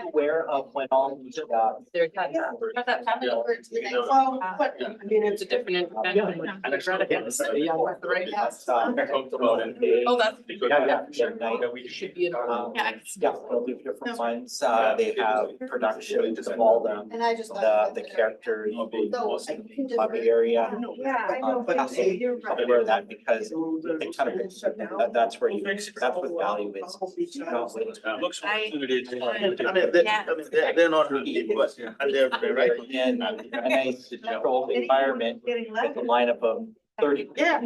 aware of when all these, There's that. That family over to the next. Well, but, I mean, It's a different. talked about it. Oh, that's. Yeah. Should be in. Yeah, they'll do different ones, they have productions of all and I just. thought the that- characters, So I can just- lobby area. Yeah, I know, But but you're right. aware of that because they kind of, that's where you, that's what value is. Looks. I- They're not really, but, and they're, right? And a nice controlled environment with a lineup of 30. Yeah.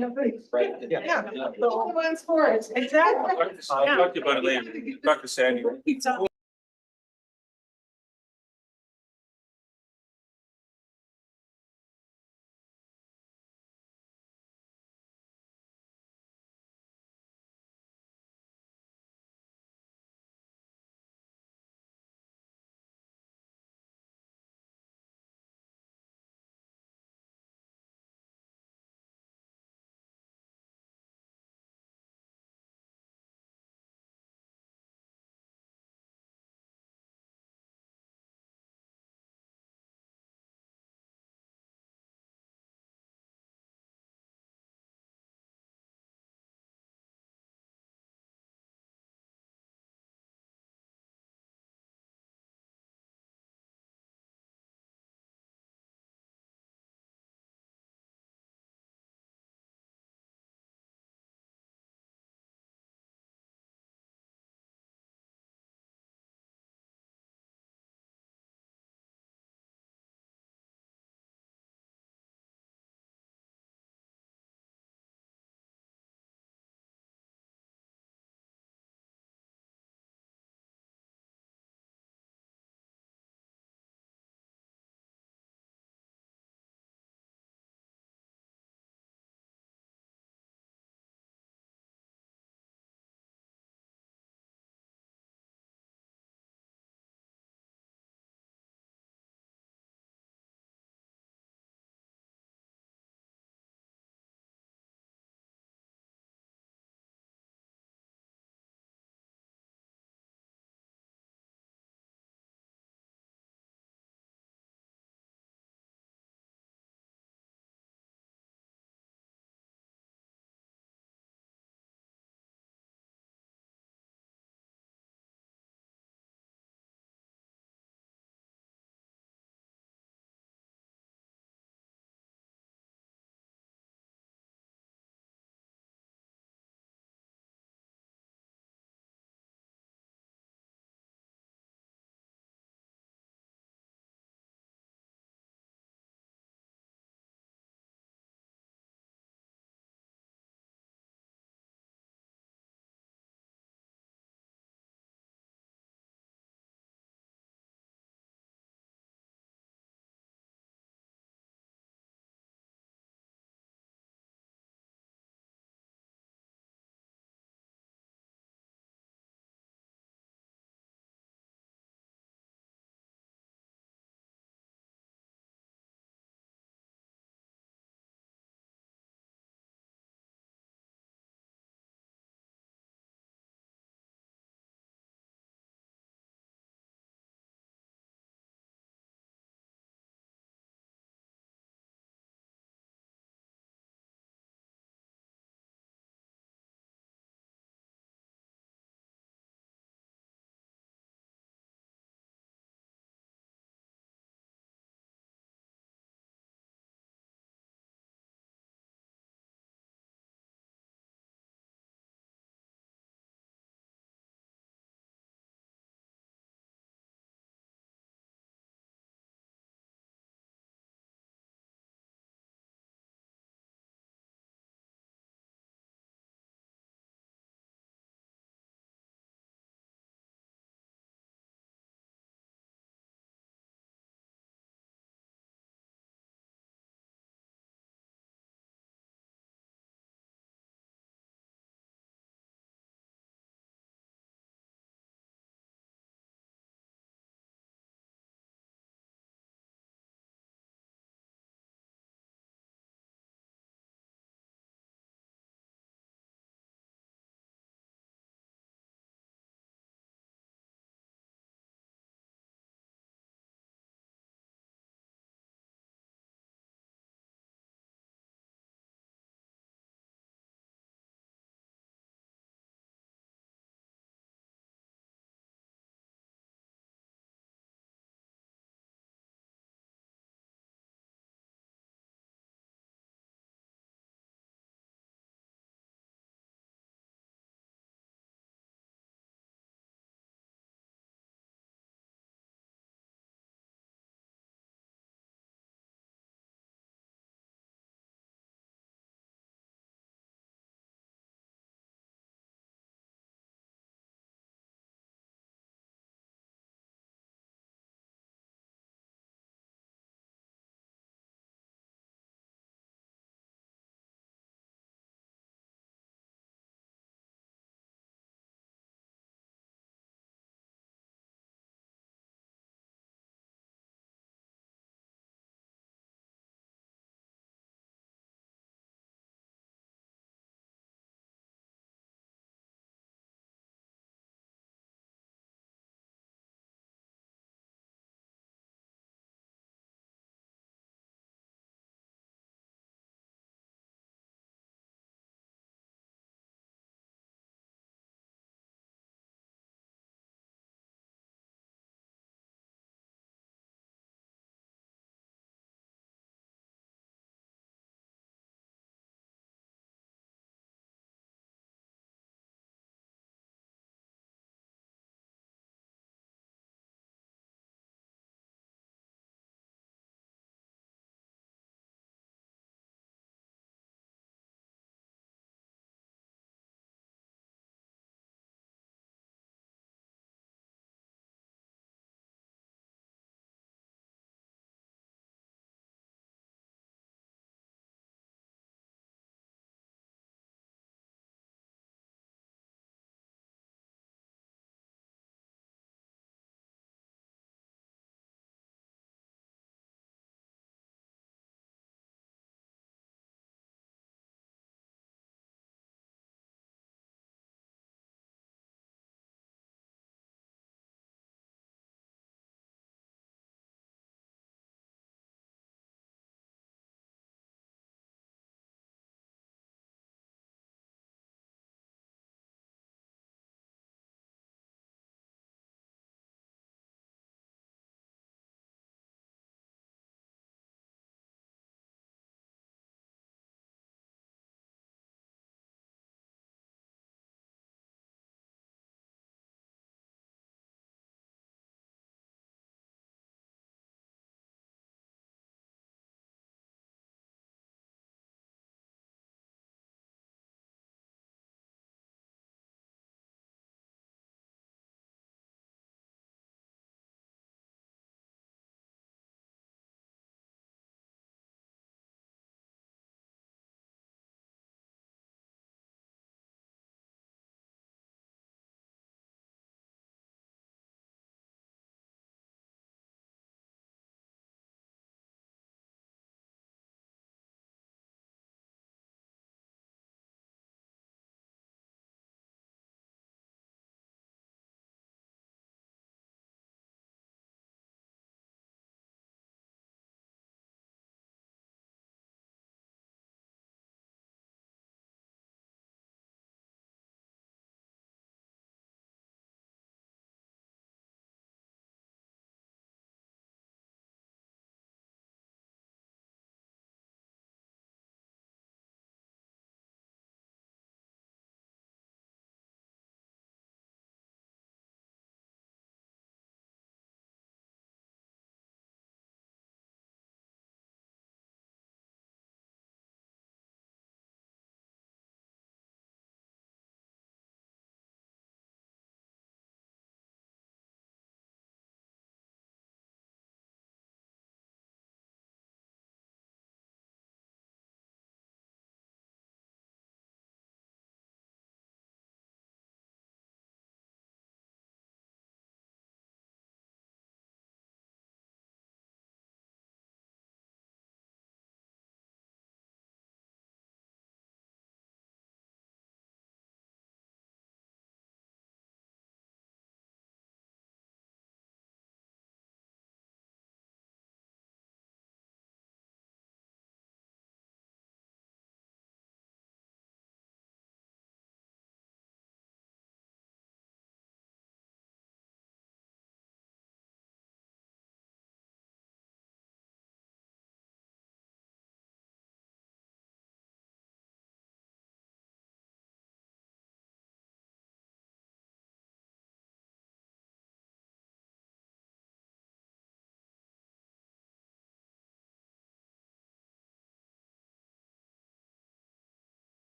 Right? Yeah. The only ones for it, exactly. Talk about it later, talk to Sandy.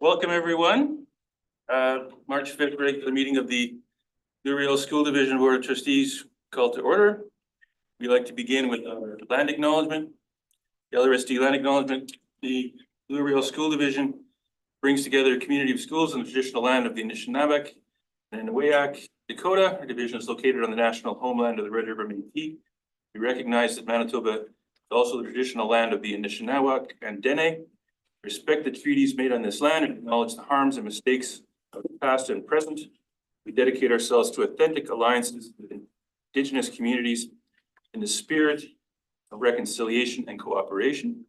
Welcome, everyone. March 5th regular meeting of the Louisville School Division Board of Trustees called to order. We'd like to begin with our land acknowledgement. The LRSD land acknowledgement. The Louisville School Division brings together a community of schools on the traditional land of the Anishinaabe and Inawayak, Dakota. Our division is located on the national homeland of the Red River Métis. We recognize that Manitoba is also the traditional land of the Anishinaabe and Dene. Respect the treaties made on this land and acknowledge the harms and mistakes of the past and present. We dedicate ourselves to authentic alliances with Indigenous communities in the spirit of reconciliation and cooperation.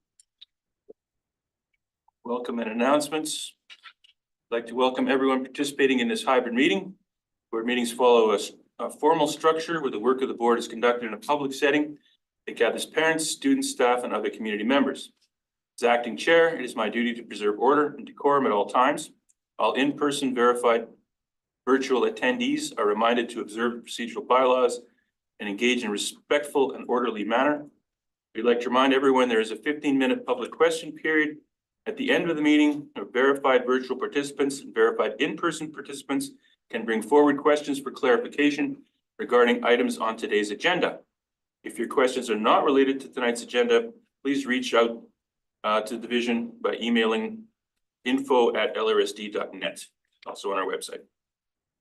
Welcome and announcements. I'd like to welcome everyone participating in this hybrid meeting. Board meetings follow a formal structure where the work of the board is conducted in a public setting. It gathers parents, students, staff, and other community members. As acting chair, it is my duty to preserve order and decorum at all times. All in-person verified virtual attendees are reminded to observe the procedural bylaws and engage in respectful and orderly manner. We'd like to remind everyone there is a 15-minute public question period at the end of the meeting. Verified virtual participants and verified in-person participants can bring forward questions for clarification regarding items on today's agenda. If your questions are not related to tonight's agenda, please reach out to the division by emailing info@lrsd.net, also on our website.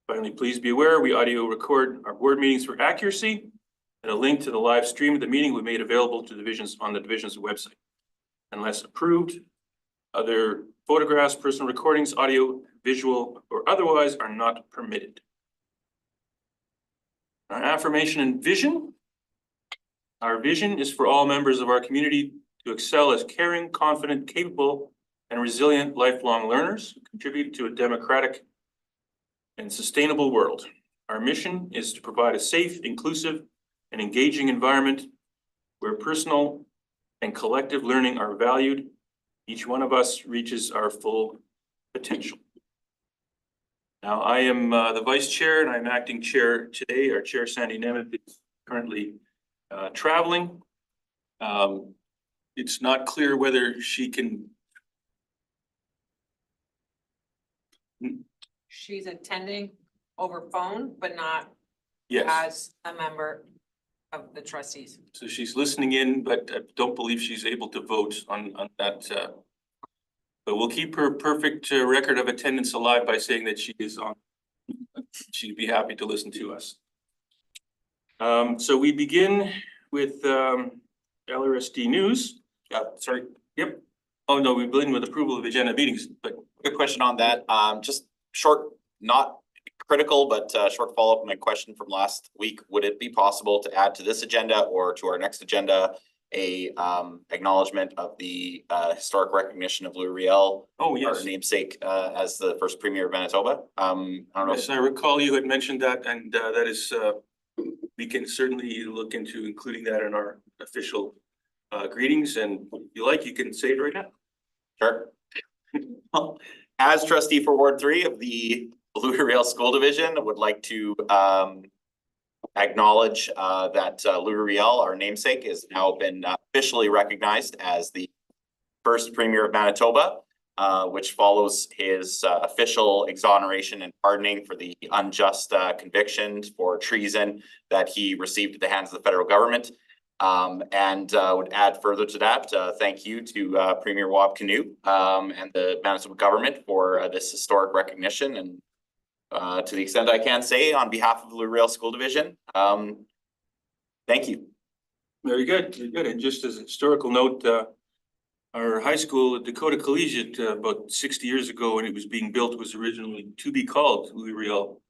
Finally, please be aware we audio record our board meetings for accuracy, and a link to the live stream of the meeting will be made available to divisions on the division's website. Unless approved, other photographs, personal recordings, audio, visual, or otherwise are not permitted. Our affirmation and vision. Our vision is for all members of our community to excel as caring, confident, capable, and resilient lifelong learners who contribute to a democratic and sustainable world. Our mission is to provide a safe, inclusive, and engaging environment where personal and collective learning are valued. Each one of us reaches our full potential. Now, I am the vice chair and I'm acting chair today. Our chair, Sandy Nemeth, is currently traveling. It's not clear whether she can. She's attending over phone, but not Yes, as a member of the trustees. so she's listening in, but I don't believe she's able to vote on that. But we'll keep her perfect record of attendance alive by saying that she is on. She'd be happy to listen to us. So we begin with LRSD news. Sorry. Yep. Oh, no, we begin with approval of agenda meetings, but Good question on that. Just short, not critical, but short follow-up on my question from last week. Would it be possible to add to this agenda or to our next agenda a acknowledgement of the historic recognition of Louis Riel, oh, our yes. namesake as the first premier of Manitoba? I don't know. Yes, I recall you had mentioned that, and that is, we can certainly look into including that in our official greetings, and if you like, you can say it right now. Sure. As trustee for Ward 3 of the Louis Riel School Division, I would like to acknowledge that Louis Riel, our namesake, has now been officially recognized as the first premier of Manitoba, which follows his official exoneration and pardoning for the unjust convictions for treason that he received at the hands of the federal government. And would add further to that, thank you to Premier Wab Kinew and the Manitoba government for this historic recognition. And to the extent I can say on behalf of the Louis Riel School Division, thank you. Very good, very good. And just as a historical note, our high school, Dakota Collegiate, about 60 years ago when it was being built, was originally to be called Louis Riel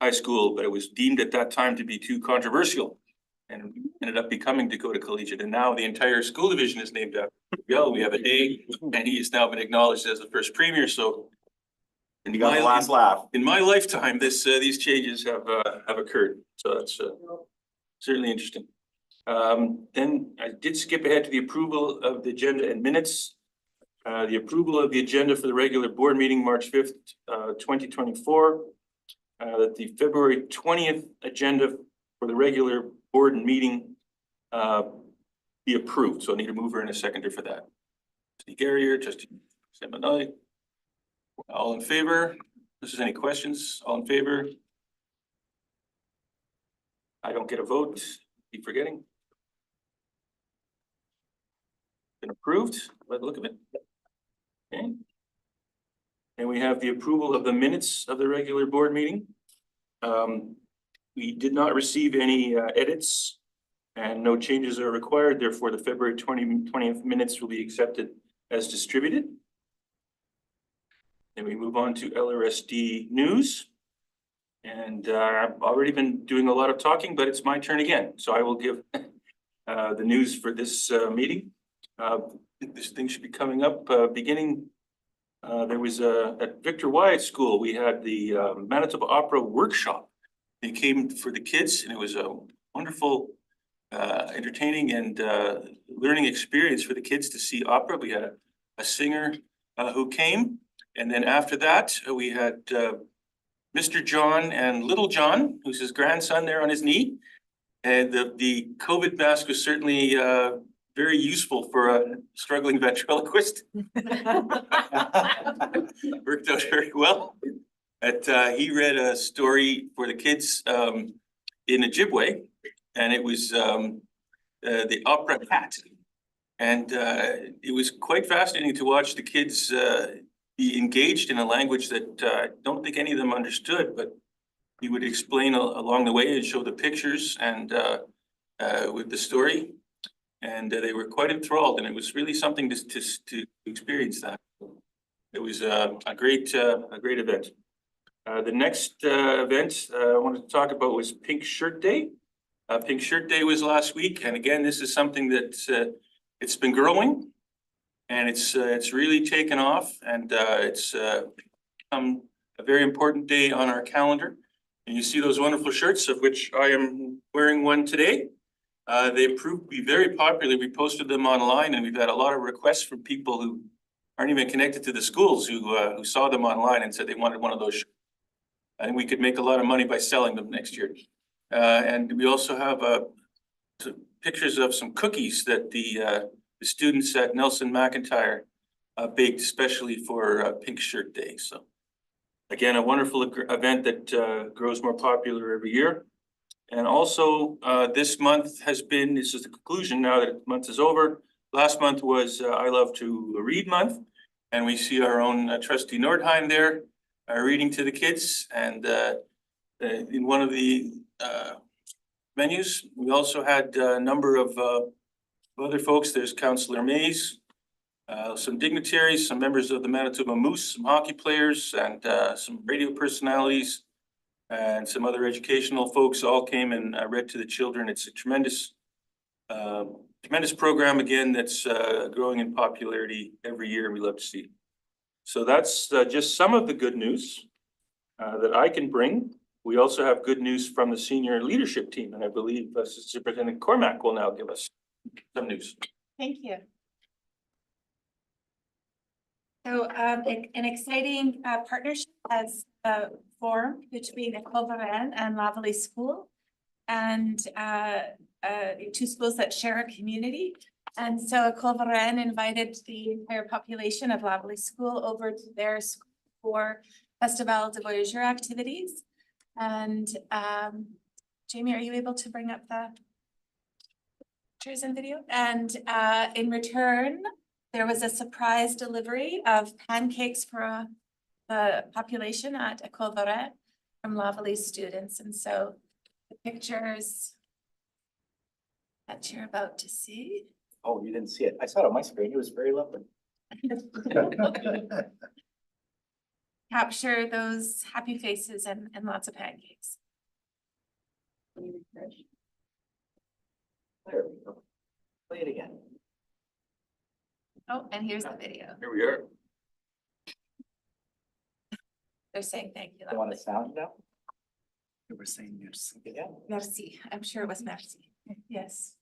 High School, but it was deemed at that time to be too controversial and ended up becoming Dakota Collegiate. And now the entire school division is named after Riel. We have a day, and he has now been acknowledged as the first premier. So You got the last laugh. in my lifetime, these changes have occurred. So that's certainly interesting. Then I did skip ahead to the approval of the agenda and minutes. The approval of the agenda for the regular board meeting, March 5th, 2024. That the February 20th agenda for the regular board meeting be approved. So I need a mover and a seconder for that. Trustee Garrier, Trustee Seminole. All in favor? If there's any questions, all in favor? I don't get a vote. Keep forgetting. Been approved by the look of it. Okay. And we have the approval of the minutes of the regular board meeting. We did not receive any edits and no changes are required. Therefore, the February 20th minutes will be accepted as distributed. Then we move on to LRSD news. And I've already been doing a lot of talking, but it's my turn again. So I will give the news for this meeting. This thing should be coming up beginning. There was at Victor Wyatt School, we had the Manitoba Opera Workshop. They came for the kids and it was a wonderful, entertaining and learning experience for the kids to see opera. We had a singer who came. And then after that, we had Mr. John and Little John, who's his grandson there on his knee. And the COVID mask was certainly very useful for a struggling ventriloquist. Worked out very well. He read a story for the kids in Ojibwe, and it was the opera Cat. And it was quite fascinating to watch the kids be engaged in a language that I don't think any of them understood, but he would explain along the way and show the pictures and with the story. And they were quite enthralled, and it was really something to experience that. It was a great event. The next event I wanted to talk about was Pink Shirt Day. Pink Shirt Day was last week, and again, this is something that it's been growing, and it's really taken off, and it's become a very important day on our calendar. And you see those wonderful shirts, of which I am wearing one today. They proved to be very popular. We posted them online, and we've had a lot of requests from people who aren't even connected to the schools who saw them online and said they wanted one of those shirts. And we could make a lot of money by selling them next year. And we also have pictures of some cookies that the students at Nelson McIntyre baked especially for Pink Shirt Day. So again, a wonderful event that grows more popular every year. And also this month has been, this is the conclusion now that the month is over. Last month was I Love to Read month. And we see our own trustee Nordheim there reading to the kids. And in one of the menus, we also had a number of other folks. There's Councillor Mays, some dignitaries, some members of the Manitoba Moose, some hockey players, and some radio personalities, and some other educational folks all came and read to the children. It's a tremendous program again that's growing in popularity every year, and we love to see it. So that's just some of the good news that I can bring. We also have good news from the senior leadership team, and I believe Superintendent Cormack will now give us some news. Thank you. So an exciting partnership has formed between École Varennes and Lavallee School, and two schools that share a community. And so École Varennes invited the entire population of Lavallee School over to their school for Festival de Voyageurs activities. And Jamie, are you able to bring up the pictures and video? And in return, there was a surprise delivery of pancakes for the population at École Varennes from Lavallee students. And so the pictures that you're about to see. Oh, you didn't see it. I saw it on my screen. It was very lovely. Capture those happy faces and lots of pancakes. There we go. Play it again. Oh, and here's the video. Here we are. They're saying thank you. You want the sound now? You were saying yes. Yeah. Merci. I'm sure it was merci. Yes.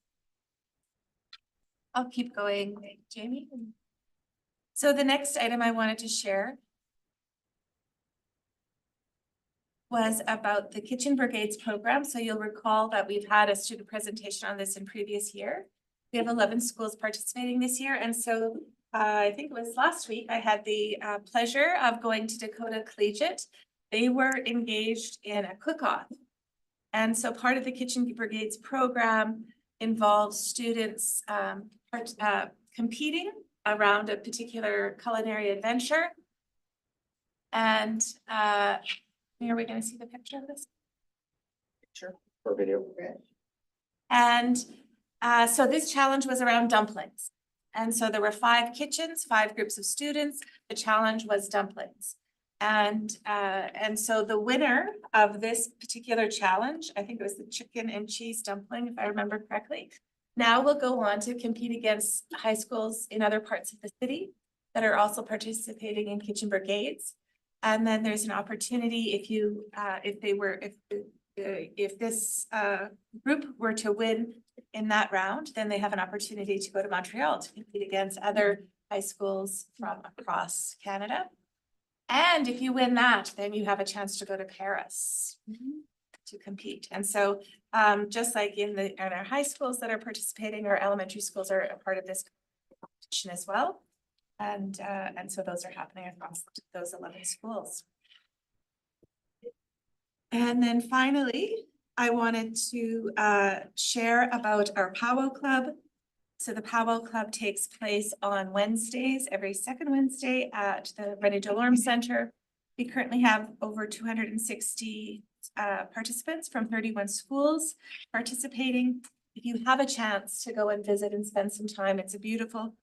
I'll keep going, Jamie. So the next item I wanted to share was about the Kitchen Brigades program. So you'll recall that we've had a student presentation on this in previous year. We have 11 schools participating this year. And so I think it was last week, I had the pleasure of going to Dakota Collegiate. They were engaged in a cook-off. And so part of the Kitchen Brigades program involves students competing around a particular culinary adventure. And are we gonna see the picture of this? For video. And so this challenge was around dumplings. And so there were 5 kitchens, 5 groups of students. The challenge was dumplings. And so the winner of this particular challenge, I think it was the chicken and cheese dumpling, if I remember correctly, now will go on to compete against high schools in other parts of the city that are also participating in Kitchen Brigades. And then there's an opportunity if this group were to win in that round, then they have an opportunity to go to Montreal to compete against other high schools from across Canada. And if you win that, then you have a chance to go to Paris to compete. And so just like in our high schools that are participating, our elementary schools are a part of this competition as well. And so those are happening across those 11 schools. And then finally, I wanted to share about our Powwow Club. So the Powwow Club takes place on Wednesdays, every second Wednesday at the René Delorme Center. We currently have over 260 participants from 31 schools participating. If you have a chance to go and visit and spend some time, it's a beautiful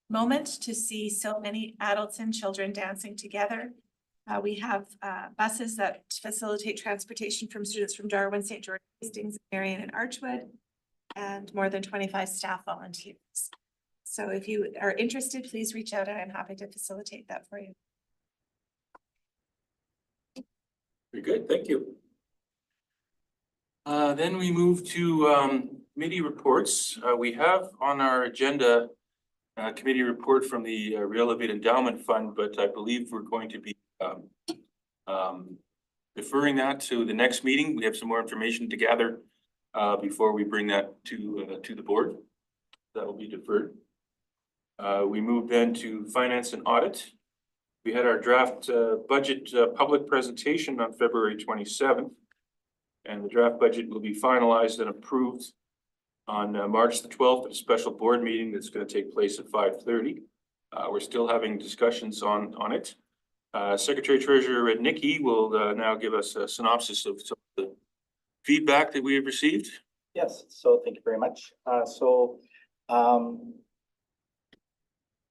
moment to see so many adults and children dancing together. We have buses that facilitate transportation from students from Darwin, St. George, Hastings, Marion, and Archwood, and more than 25 staff volunteers. So if you are interested, please reach out and I'm happy to facilitate that for you. Very good, thank you. Then we move to committee reports. We have on our agenda a committee report from the Real Elevate Endowment Fund, but I believe we're going to be deferring that to the next meeting. We have some more information to gather before we bring that to the board. That will be deferred. We move then to finance and audit. We had our draft budget public presentation on February 27th. And the draft budget will be finalized and approved on March the 12th at a special board meeting that's going to take place at 5:30. We're still having discussions on it. Secretary Treasurer Nikki will now give us a synopsis of some of the feedback that we have received. Yes, so thank you very much.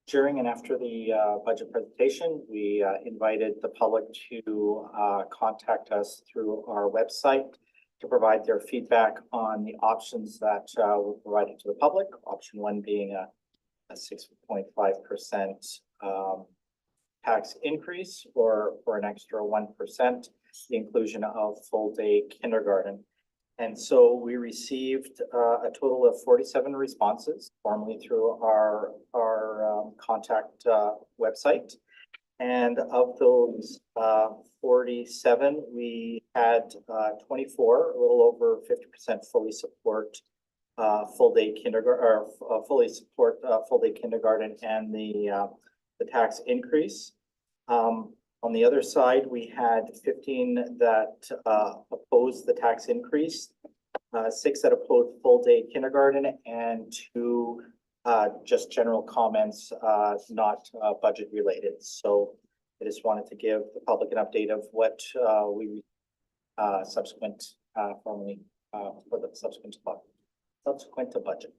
During and after the budget presentation, we invited the public to contact us through our website to provide their feedback on the options that were provided to the public. Option 1 being a 6.5% tax increase or for an extra 1%, the inclusion of full day kindergarten. And so we received a total of 47 responses formally through our contact website. And of those 47, we had 24, a little over 50% fully support full day kindergarten or fully support full day kindergarten and the tax increase. On the other side, we had 15 that opposed the tax increase, 6 that opposed full day kindergarten, and 2 just general comments, not budget related. So I just wanted to give the public an update of what we subsequent formally for the subsequent to budget.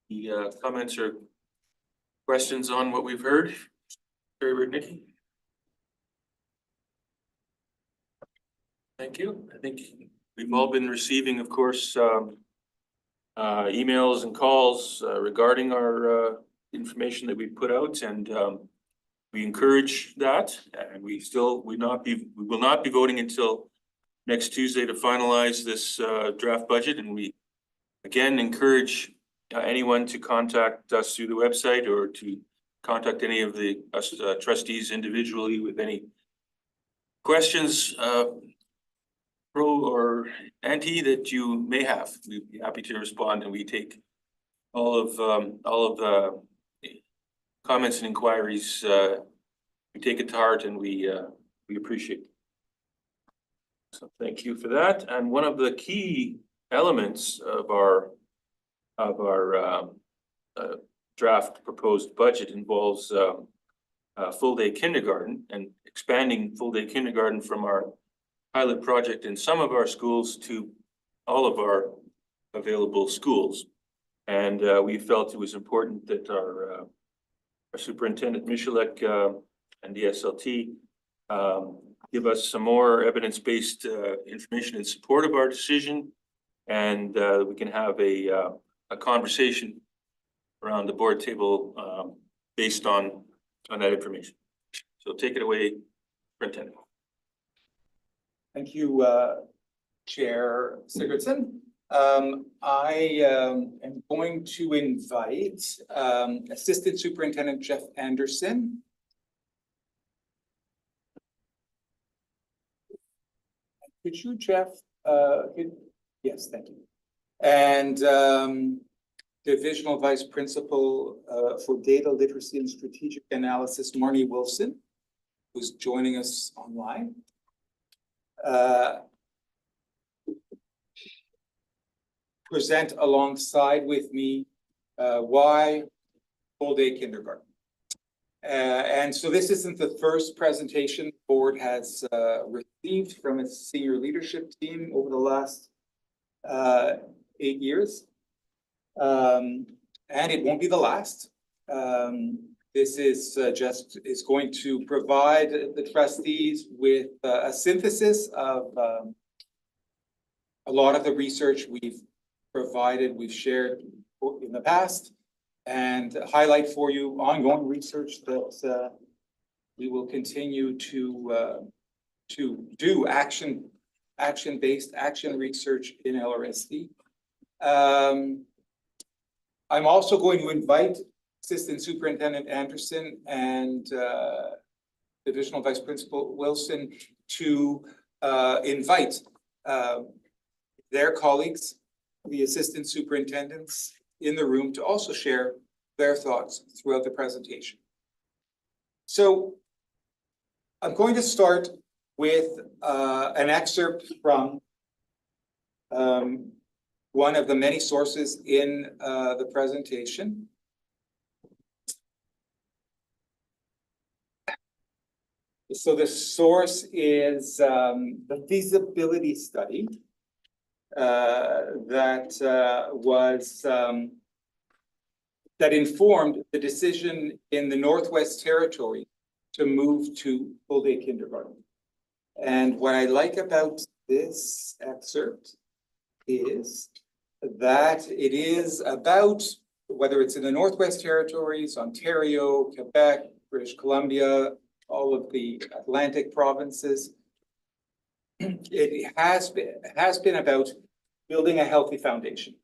The comments or questions on what we've heard? Very Nikki. Thank you. I think we've all been receiving, of course, emails and calls regarding our information that we put out, and we encourage that. And we will not be voting until next Tuesday to finalize this draft budget, and we again encourage anyone to contact us through the website or to contact any of the trustees individually with any questions pro or anti that you may have. We'd be happy to respond, and we take all of the comments and inquiries, we take it to heart, and we appreciate. So thank you for that. And one of the key elements of our draft proposed budget involves full-day kindergarten and expanding full-day kindergarten from our pilot project in some of our schools to all of our available schools. And we felt it was important that our superintendent, Michalek, and the SLT give us some more evidence-based information in support of our decision. And we can have a conversation around the board table based on that information. So take it away, Superintendent. Thank you, Chair Sigurdsson. I am going to invite Assistant Superintendent Jeff Anderson. Could you, Jeff, yes, thank you. And Divisional Vice Principal for Data Literacy and Strategic Analysis, Marnie Wilson, who's joining us online. Present alongside with me why full-day kindergarten. And so this isn't the first presentation the board has received from its senior leadership team over the last 8 years. And it won't be the last. This is is going to provide the trustees with a synthesis of a lot of the research we've shared in the past, and highlight for you ongoing research that we will continue to do action-based research in LRSD. I'm also going to invite Assistant Superintendent Anderson and Divisional Vice Principal Wilson to invite their colleagues, the assistant superintendents in the room, to also share their thoughts throughout the presentation. So I'm going to start with an excerpt from one of the many sources in the presentation. So the source is the feasibility study that informed the decision in the Northwest Territory to move to full-day kindergarten. And what I like about this excerpt is that it is about, whether it's in the Northwest Territories, Ontario, Quebec, British Columbia, all of the Atlantic provinces, it has been about building a healthy foundation.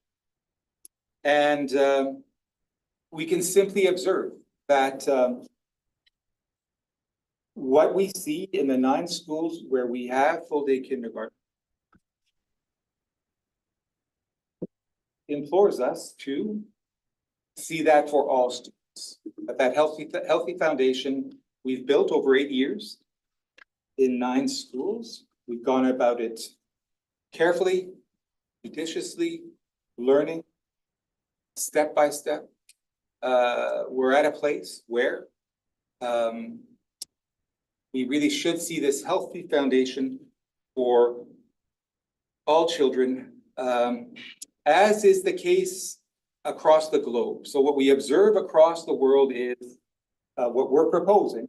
And we can simply observe that what we see in the 9 schools where we have full-day kindergarten implores us to see that for all students, that healthy foundation we've built over 8 years in 9 schools. We've gone about it carefully, judiciously, learning step by step. We're at a place where we really should see this healthy foundation for all children, as is the case across the globe. So what we observe across the world is what we're proposing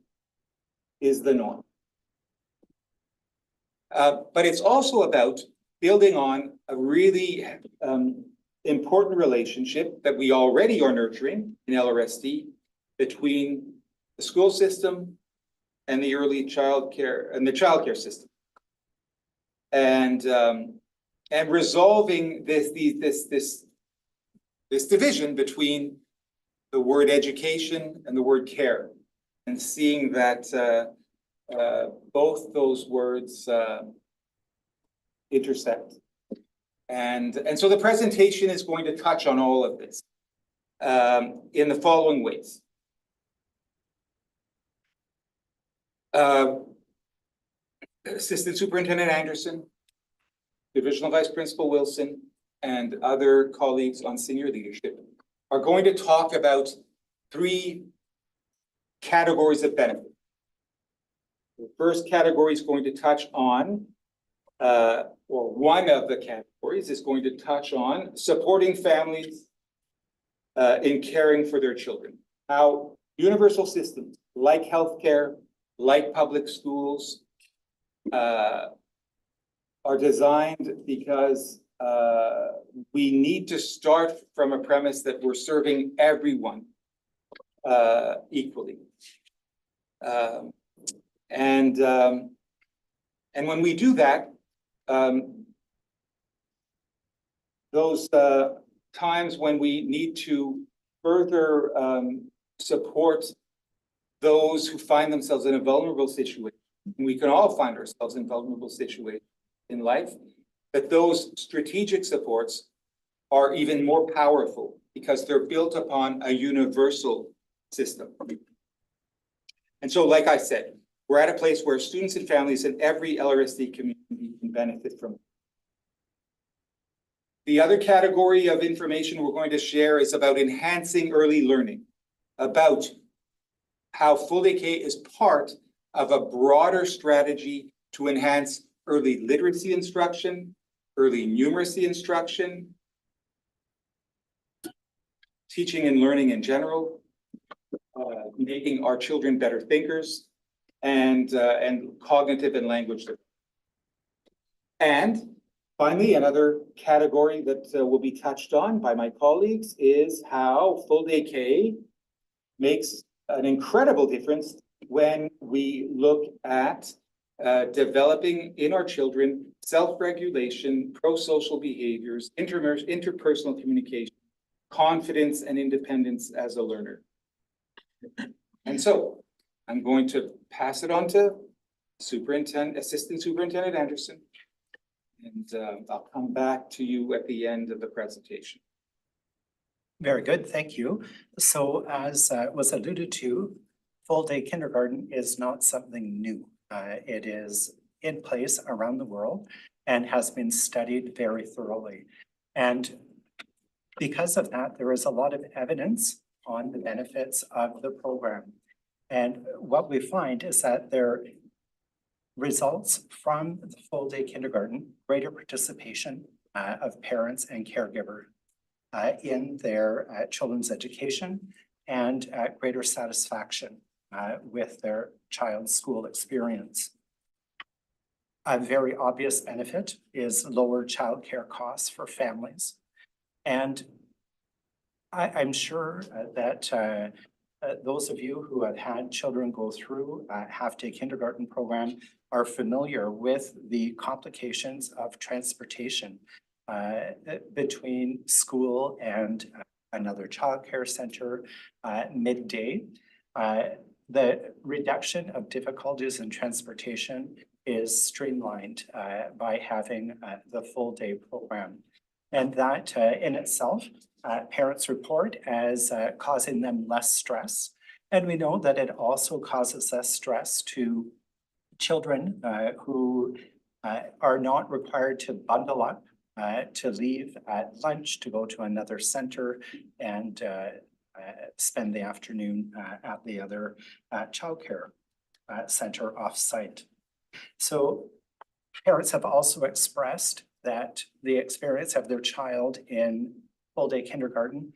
is the norm. But it's also about building on a really important relationship that we already are nurturing in LRSD between the school system and the early childcare and the childcare system, and resolving this division between the word education and the word care, and seeing that both those words intersect. And so the presentation is going to touch on all of this in the following ways. Assistant Superintendent Anderson, Divisional Vice Principal Wilson, and other colleagues on senior leadership are going to talk about 3 categories of benefit. The first category is going to touch on, or one of the categories is going to touch on supporting families in caring for their children. How universal systems like healthcare, like public schools, are designed because we need to start from a premise that we're serving everyone equally. And when we do that, those times when we need to further support those who find themselves in a vulnerable situation, and we can all find ourselves in vulnerable situations in life, that those strategic supports are even more powerful because they're built upon a universal system. And so, like I said, we're at a place where students and families in every LRSD community can benefit from it. The other category of information we're going to share is about enhancing early learning, about how Full Day K is part of a broader strategy to enhance early literacy instruction, early numeracy instruction, teaching and learning in general, making our children better thinkers, and cognitive and language. And finally, another category that will be touched on by my colleagues is how Full Day K makes an incredible difference when we look at developing in our children self-regulation, pro-social behaviors, interpersonal communication, confidence, and independence as a learner. And so I'm going to pass it on to Assistant Superintendent Anderson, and I'll come back to you at the end of the presentation. Very good, thank you. So as was alluded to, full day kindergarten is not something new. It is in place around the world and has been studied very thoroughly. And because of that, there is a lot of evidence on the benefits of the program. And what we find is that there results from the full day kindergarten, greater participation of parents and caregivers in their children's education and greater satisfaction with their child's school experience. A very obvious benefit is lower childcare costs for families. And I'm sure that those of you who have had children go through a half-day kindergarten program are familiar with the complications of transportation between school and another childcare center midday. The reduction of difficulties in transportation is streamlined by having the full day program. And that in itself, parents report as causing them less stress. And we know that it also causes less stress to children who are not required to bundle up to leave at lunch to go to another center and spend the afternoon at the other childcare center off-site. So parents have also expressed that the experience of their child in full day kindergarten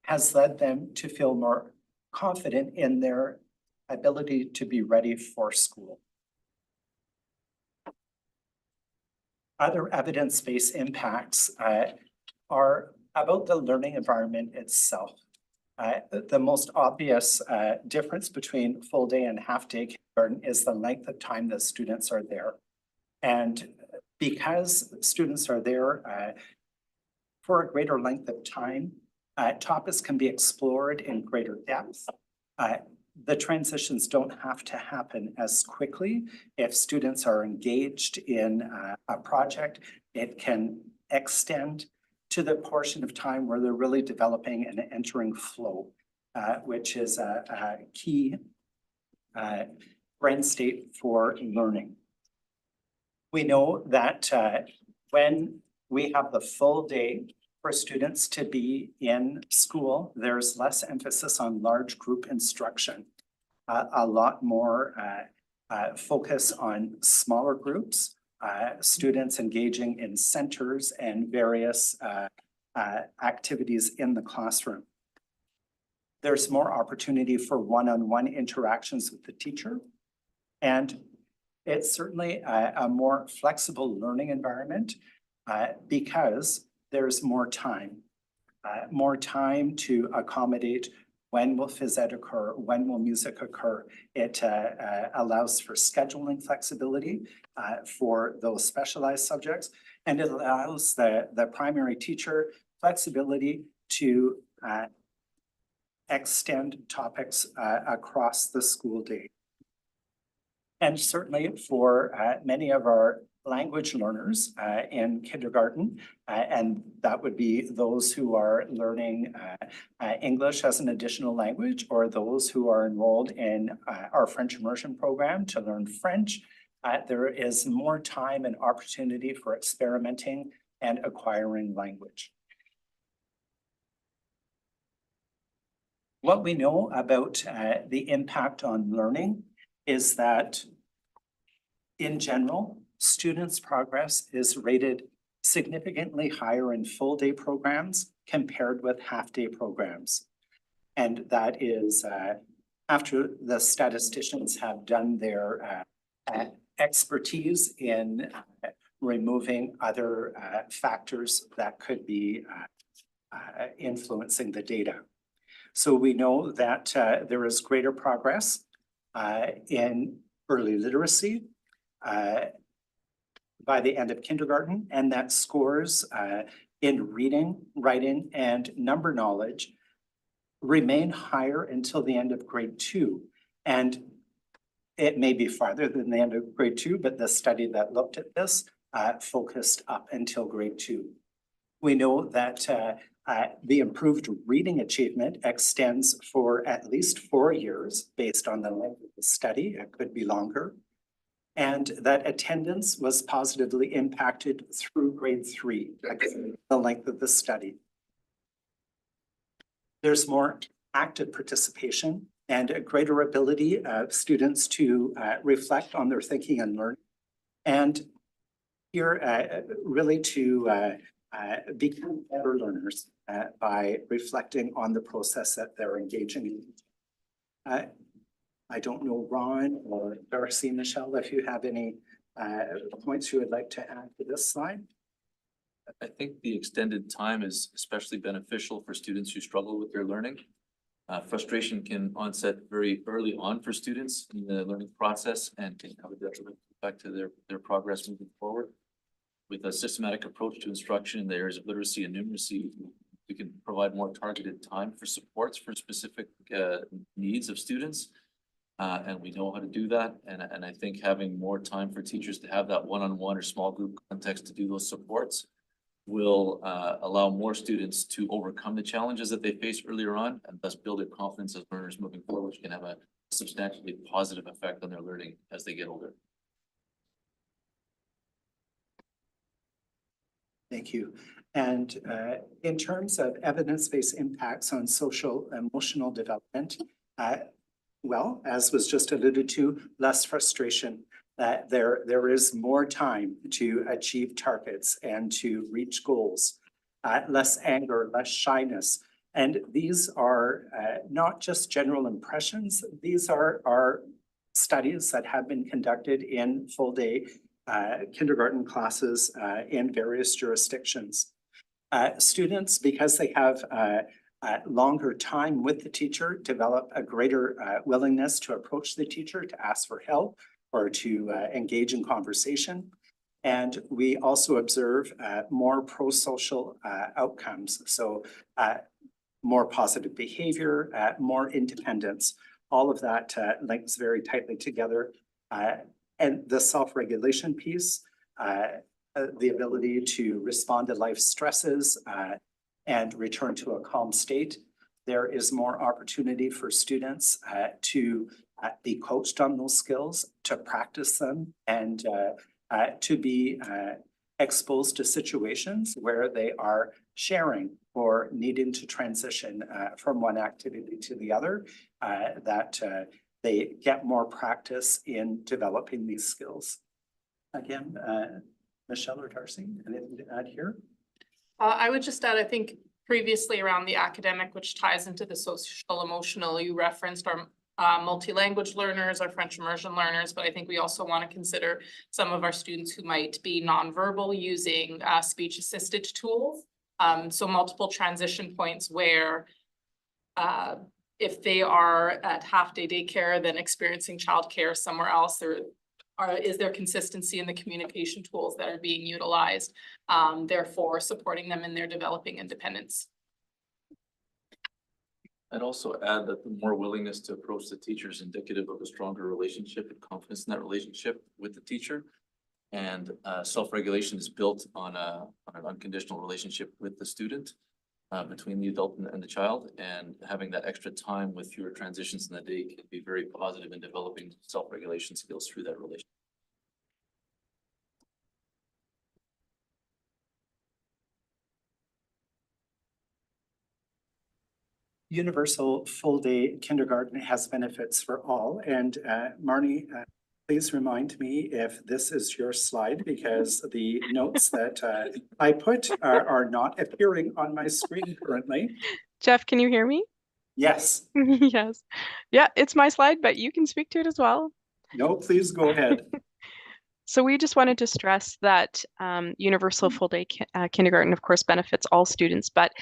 has led them to feel more confident in their ability to be ready for school. Other evidence-based impacts are about the learning environment itself. The most obvious difference between full day and half day kindergarten is the length of time that students are there. And because students are there for a greater length of time, topics can be explored in greater depth. the transitions don't have to happen as quickly. If students are engaged in a project, it can extend to the portion of time where they're really developing and entering flow, which is a key brain state for learning. We know that when we have the full day for students to be in school, there's less emphasis on large group instruction. A lot more focus on smaller groups, students engaging in centers and various activities in the classroom. There's more opportunity for one-on-one interactions with the teacher. And it's certainly a more flexible learning environment because there's more time to accommodate when will phys ed occur, when will music occur. It allows for scheduling flexibility for those specialized subjects, and it allows the primary teacher flexibility to extend topics across the school day. And certainly for many of our language learners in kindergarten, and that would be those who are learning English as an additional language, or those who are enrolled in our French immersion program to learn French. There is more time and opportunity for experimenting and acquiring language. What we know about the impact on learning is that in general, students' progress is rated significantly higher in full-day programs compared with half-day programs. And that is after the statisticians have done their expertise in removing other factors that could be influencing the data. So we know that there is greater progress in early literacy by the end of kindergarten, and that scores in reading, writing, and number knowledge remain higher until the end of grade 2. And it may be farther than the end of grade 2, but the study that looked at this focused up until grade 2. We know that the improved reading achievement extends for at least 4 years based on the length of the study. It could be longer. And that attendance was positively impacted through grade 3, the length of the study. There's more active participation and a greater ability of students to reflect on their thinking and learning. And here really to become better learners by reflecting on the process that they're engaging in. I don't know, Ron or Darcy, Michelle, if you have any points you would like to add to this slide. I think the extended time is especially beneficial for students who struggle with their learning. Frustration can onset very early on for students in the learning process and can have a detrimental effect to their progress moving forward. With a systematic approach to instruction in the areas of literacy and numeracy, we can provide more targeted time for supports for specific needs of students. And we know how to do that. And I think having more time for teachers to have that one-on-one or small group context to do those supports will allow more students to overcome the challenges that they face earlier on and thus build their confidence as learners moving forward, which can have a substantially positive effect on their learning as they get older. Thank you. And in terms of evidence-based impacts on social emotional development, well, as was just alluded to, less frustration. There is more time to achieve targets and to reach goals, less anger, less shyness. And these are not just general impressions. These are studies that have been conducted in full day kindergarten classes in various jurisdictions. Students, because they have longer time with the teacher, develop a greater willingness to approach the teacher, to ask for help, or to engage in conversation. And we also observe more pro-social outcomes. So more positive behavior, more independence. all of that links very tightly together. And the self-regulation piece, the ability to respond to life stresses and return to a calm state. There is more opportunity for students to be coached on those skills, to practice them, and to be exposed to situations where they are sharing or needing to transition from one activity to the other, that they get more practice in developing these skills. Again, Michelle or Darcy, anything to add here? I would just add, I think previously around the academic, which ties into the social emotional, you referenced our multi-language learners, our French immersion learners, but I think we also want to consider some of our students who might be nonverbal using speech assisted tools. So multiple transition points where if they are at half-day daycare, then experiencing childcare somewhere else, is there consistency in the communication tools that are being utilized, therefore supporting them in their developing independence. I'd also add that the more willingness to approach the teacher is indicative of a stronger relationship and confidence in that relationship with the teacher. And self-regulation is built on an unconditional relationship with the student, between the adult and the child, and having that extra time with fewer transitions in the day can be very positive in developing self-regulation skills through that relationship. Universal full-day kindergarten has benefits for all, and Marnie, please remind me if this is your slide, because the notes that I put are not appearing on my screen currently. Jeff, can you hear me? Yes. Yes. Yeah, it's my slide, but you can speak to it as well. No, please go ahead. So we just wanted to stress that universal full-day kindergarten, of course, benefits all students, but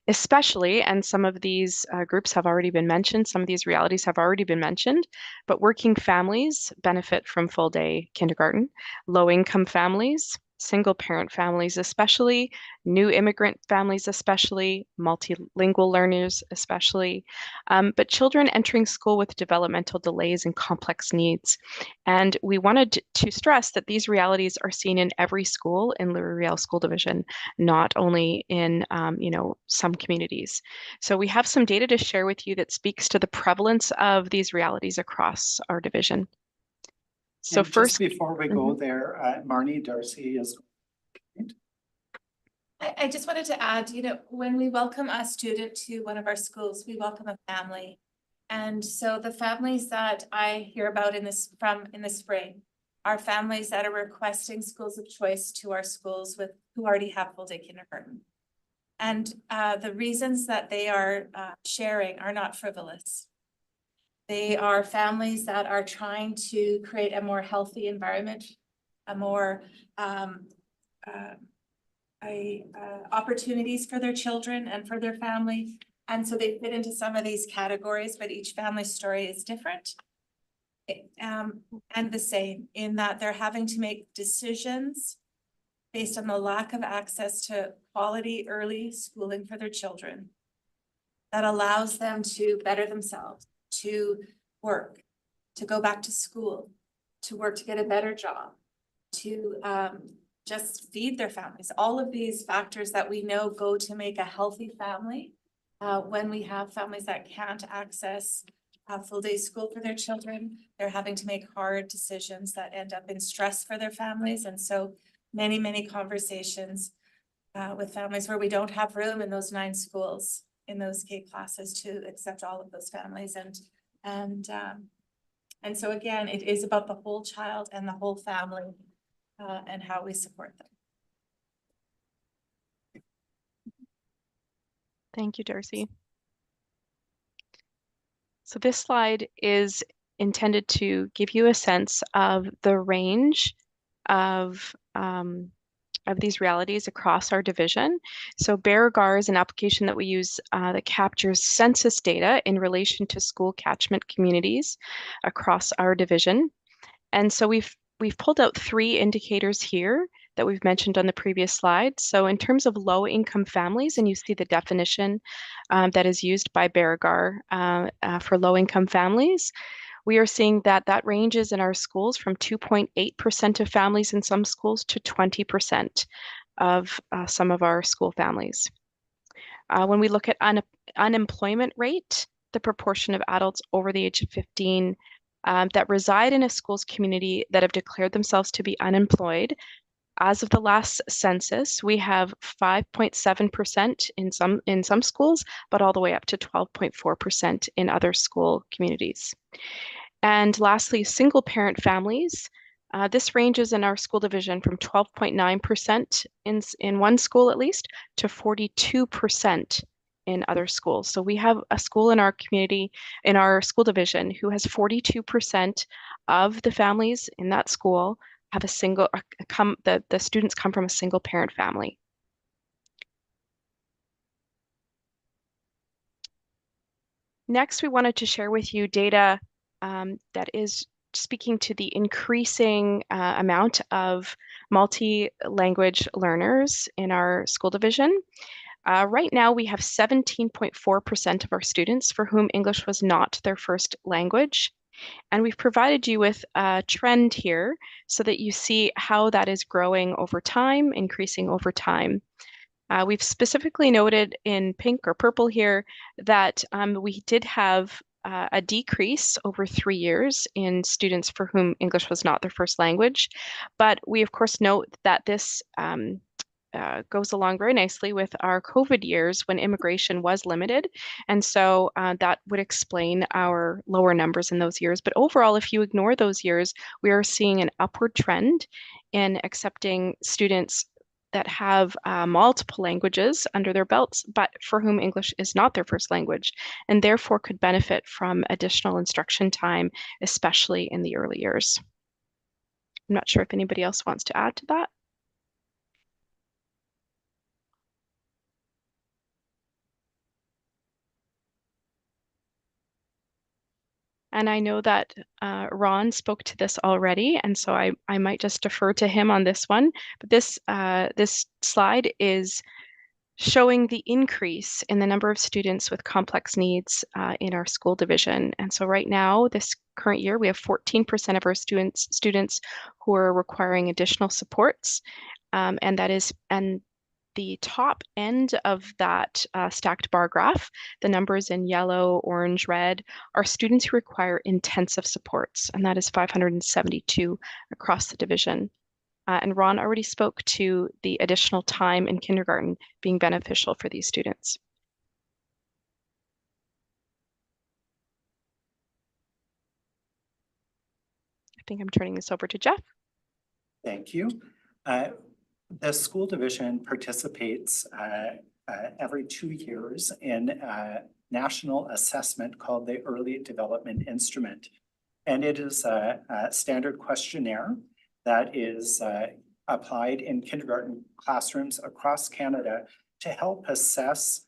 especially, and some of these groups have already been mentioned, some of these realities have already been mentioned, but working families benefit from full-day kindergarten, low-income families, single-parent families especially, new immigrant families especially, multilingual learners especially, but children entering school with developmental delays and complex needs. And we wanted to stress that these realities are seen in every school in Louis-Riel School Division, not only in some communities. So we have some data to share with you that speaks to the prevalence of these realities across our division. So And first, just before we go there, Marnie, Darcy is. I just wanted to add, when we welcome a student to one of our schools, we welcome a family. And so the families that I hear about in the spring are families that are requesting schools of choice to our schools who already have full-day kindergarten. And the reasons that they are sharing are not frivolous. They are families that are trying to create a more healthy environment, a more opportunities for their children and for their family. And so they fit into some of these categories, but each family story is different. And the same in that they're having to make decisions based on the lack of access to quality early schooling for their children that allows them to better themselves, to work, to go back to school, to work to get a better job, to just feed their families. All of these factors that we know go to make a healthy family. When we have families that can't access full-day school for their children, they're having to make hard decisions that end up in stress for their families. And so many conversations with families where we don't have room in those 9 schools, in those K classes to accept all of those families. And so again, it is about the whole child and the whole family and how we support them. thank you, Darcy. So this slide is intended to give you a sense of the range of these realities across our division. So BERGAR is an application that we use that captures census data in relation to school catchment communities across our division. And so we've pulled out 3 indicators here that we've mentioned on the previous slide. So in terms of low-income families, and you see the definition that is used by Baragar for low-income families, we are seeing that that ranges in our schools from 2.8% of families in some schools to 20% of some of our school families. When we look at unemployment rate, the proportion of adults over the age of 15 that reside in a school's community that have declared themselves to be unemployed, as of the last census, we have 5.7% in some schools, but all the way up to 12.4% in other school communities. And lastly, single parent families. This ranges in our school division from 12.9% in one school at least to 42% in other schools. So we have a school in our community, in our school division, who has 42% of the families in that school have a single, the students come from a single parent family. Next, we wanted to share with you data that is speaking to the increasing amount of multi-language learners in our school division. Right now, we have 17.4% of our students for whom English was not their first language. And we've provided you with a trend here so that you see how that is growing over time, increasing over time. We've specifically noted in pink or purple here that we did have a decrease over 3 years in students for whom English was not their first language. But we, of course, note that this goes along very nicely with our COVID years when immigration was limited. And so that would explain our lower numbers in those years. But overall, if you ignore those years, we are seeing an upward trend in accepting students that have multiple languages under their belts, but for whom English is not their first language, and therefore could benefit from additional instruction time, especially in the early years. I'm not sure if anybody else wants to add to that. And I know that Ron spoke to this already, and so I might just defer to him on this one. But this slide is showing the increase in the number of students with complex needs in our school division. And so right now, this current year, we have 14% of our students who are requiring additional supports, and the top end of that stacked bar graph, the numbers in yellow, orange, red, are students who require intensive supports, and that is 572 across the division. And Ron already spoke to the additional time in kindergarten being beneficial for these students. I think I'm turning this over to Jeff. Thank you. The school division participates every 2 years in a national assessment called the Early Development Instrument. And it is a standard questionnaire that is applied in kindergarten classrooms across Canada to help assess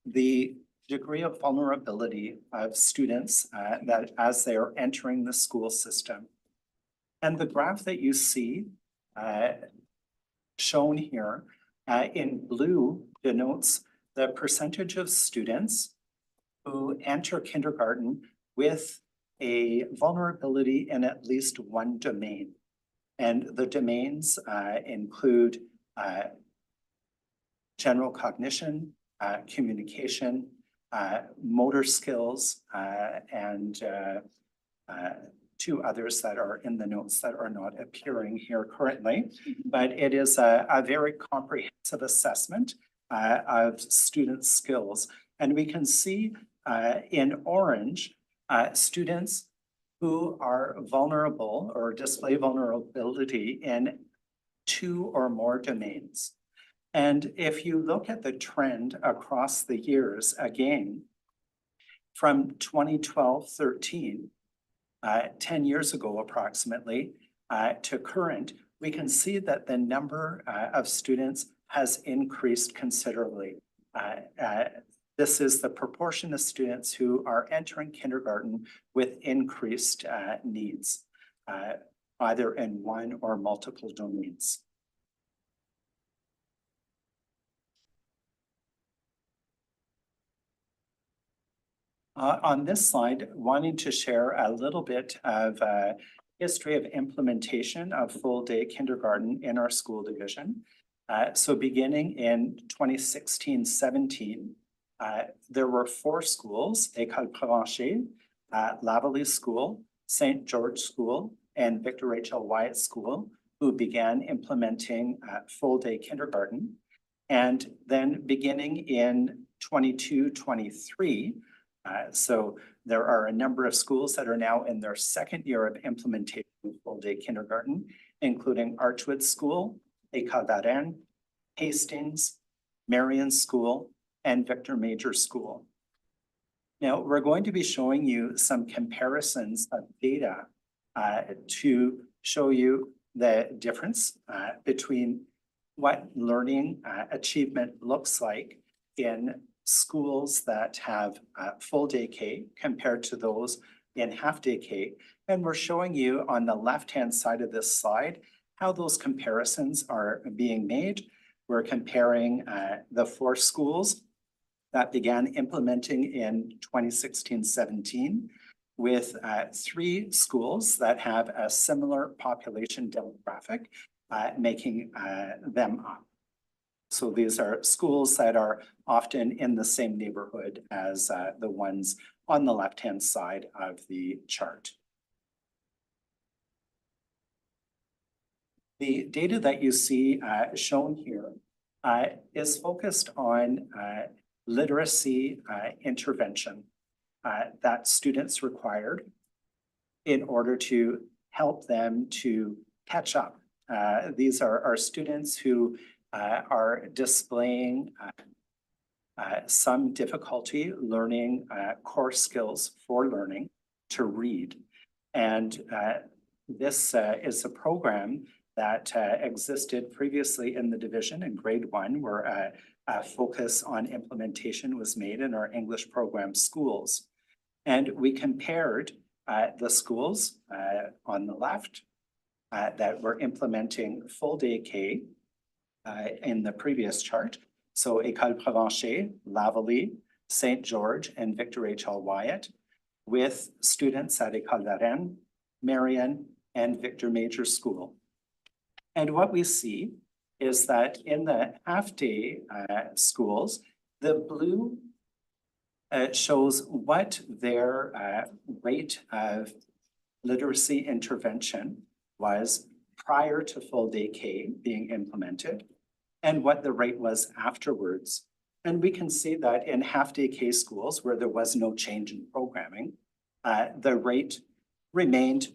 the degree of vulnerability of students that as they are entering the school system. And the graph that you see shown here in blue denotes the percentage of students who enter kindergarten with a vulnerability in at least one domain. And the domains include general cognition, communication, motor skills, and two others that are in the notes that are not appearing here currently. But it is a very comprehensive assessment of student skills. And we can see in orange, students who are vulnerable or display vulnerability in 2 or more domains. And if you look at the trend across the years, again, from 2012-13, 10 years ago approximately, to current, we can see that the number of students has increased considerably. This is the proportion of students who are entering kindergarten with increased needs, either in one or multiple domains. On this slide, wanting to share a little bit of history of implementation of full-day kindergarten in our school division. So beginning in 2016-17, there were 4 schools, École Provencher, Lavallee School, St. George School, and Victor Rachel Wyatt School, who began implementing full-day kindergarten. And then beginning in 22-23, so there are a number of schools that are now in their 2nd year of implementation of full-day kindergarten, including Archwood School, École Varennes, Hastings, Marion School, and Victor Major School. Now, we're going to be showing you some comparisons of data to show you the difference between what learning achievement looks like in schools that have full-day K compared to those in half-day K. And we're showing you on the left-hand side of this slide how those comparisons are being made. We're comparing the 4 schools that began implementing in 2016-17 with 3 schools that have a similar population demographic, making them up. So these are schools that are often in the same neighborhood as the ones on the left-hand side of the chart. The data that you see shown here is focused on literacy intervention that students required in order to help them to catch up. These are students who are displaying some difficulty learning core skills for learning to read. And this is a program that existed previously in the division in grade 1, where a focus on implementation was made in our English program schools. And we compared the schools on the left that were implementing full-day K in the previous chart. So École Provencher, Lavallee, St. George, and Victor H.L. Wyatt, with students at École Varennes, Marion, and Victor Major School. And what we see is that in the half-day schools, the blue shows what their rate of literacy intervention was prior to full-day K being implemented, and what the rate was afterwards. And we can see that in half-day K schools where there was no change in programming, the rate remained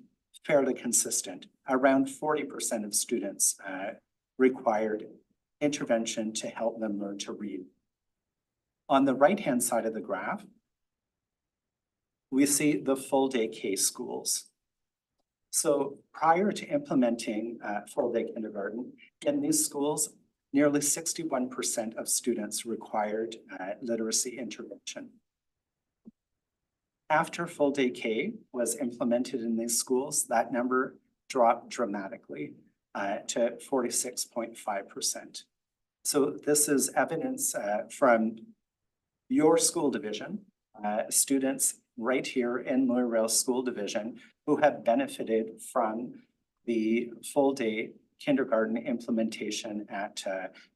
fairly consistent. Around 40% of students required intervention to help them learn to read. On the right-hand side of the graph, we see the full-day K schools. So prior to implementing full-day kindergarten, in these schools, nearly 61% of students required literacy intervention. After full-day K was implemented in these schools, that number dropped dramatically to 46.5%. So this is evidence from your school division, students right here in Louis-Riel School Division who have benefited from the full-day kindergarten implementation at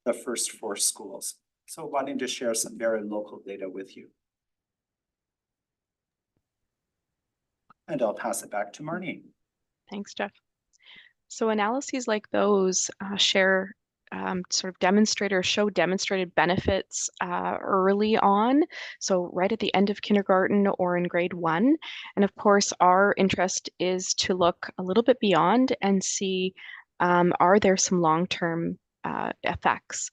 the first 4 schools. So wanting to share some very local data with you. And I'll pass it back to Marnie. Thanks, Jeff. So analyses like those share sort of show demonstrated benefits early on. So right at the end of kindergarten or in grade 1. And of course, our interest is to look a little bit beyond and see, are there some long-term effects?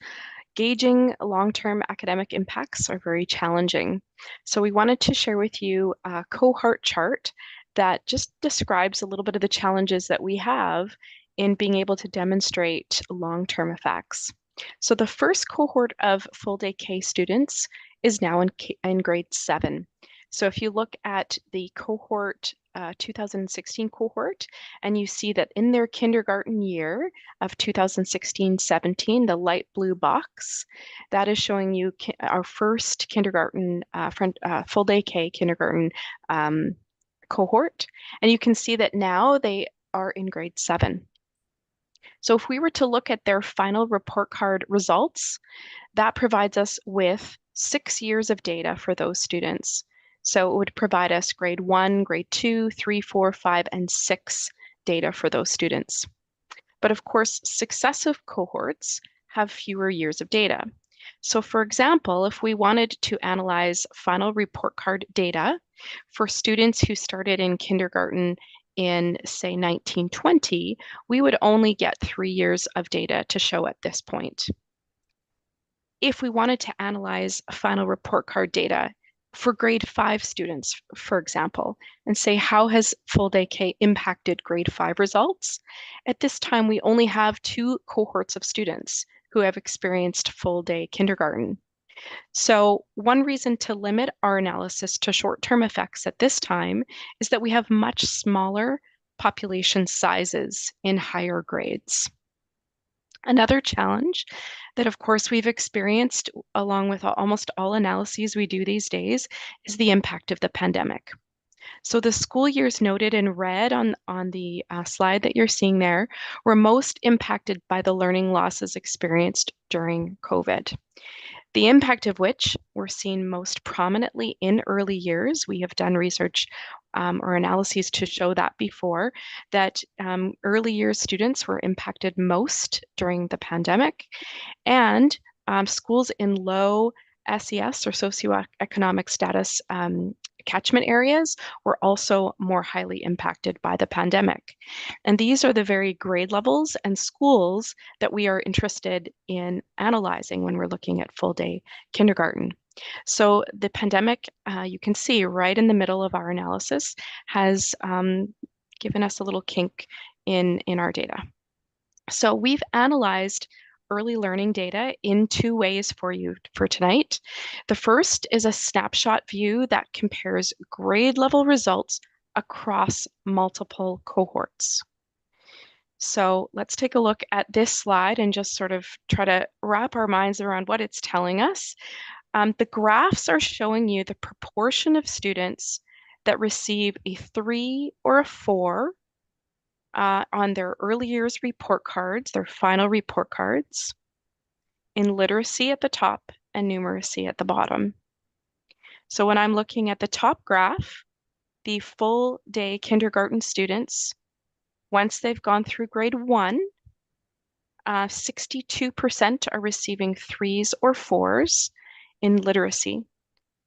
Gauging long-term academic impacts are very challenging. So we wanted to share with you a cohort chart that just describes a little bit of the challenges that we have in being able to demonstrate long-term effects. So the first cohort of full-day K students is now in grade 7. So if you look at the cohort 2016 cohort, and you see that in their kindergarten year of 2016-17, the light blue box, that is showing you our first kindergarten, full day K kindergarten cohort. And you can see that now they are in grade 7. So if we were to look at their final report card results, that provides us with 6 years of data for those students. So it would provide us grade 1, grade 2, 3, 4, 5, and 6 data for those students. But of course, successive cohorts have fewer years of data. So for example, if we wanted to analyze final report card data for students who started in kindergarten in, say, 1920, we would only get 3 years of data to show at this point. If we wanted to analyze final report card data for grade 5 students, for example, and say, how has full day K impacted grade 5 results? At this time, we only have 2 cohorts of students who have experienced full day kindergarten. So one reason to limit our analysis to short-term effects at this time is that we have much smaller population sizes in higher grades. Another challenge that, of course, we've experienced along with almost all analyses we do these days is the impact of the pandemic. So the school years noted in red on the slide that you're seeing there were most impacted by the learning losses experienced during COVID. The impact of which we're seen most prominently in early years. We have done research or analyses to show that before, that early years students were impacted most during the pandemic, and schools in low SES or socioeconomic status catchment areas were also more highly impacted by the pandemic. And these are the very grade levels and schools that we are interested in analyzing when we're looking at full day kindergarten. So the pandemic, you can see right in the middle of our analysis, has given us a little kink in our data. So we've analyzed early learning data in 2 ways for you for tonight. The first is a snapshot view that compares grade level results across multiple cohorts. So let's take a look at this slide and just sort of try to wrap our minds around what it's telling us. The graphs are showing you the proportion of students that receive a 3 or a 4 on their early years report cards, their final report cards, in literacy at the top and numeracy at the bottom. So when I'm looking at the top graph, the full day kindergarten students, once they've gone through grade 1, 62% are receiving 3s or 4s in literacy,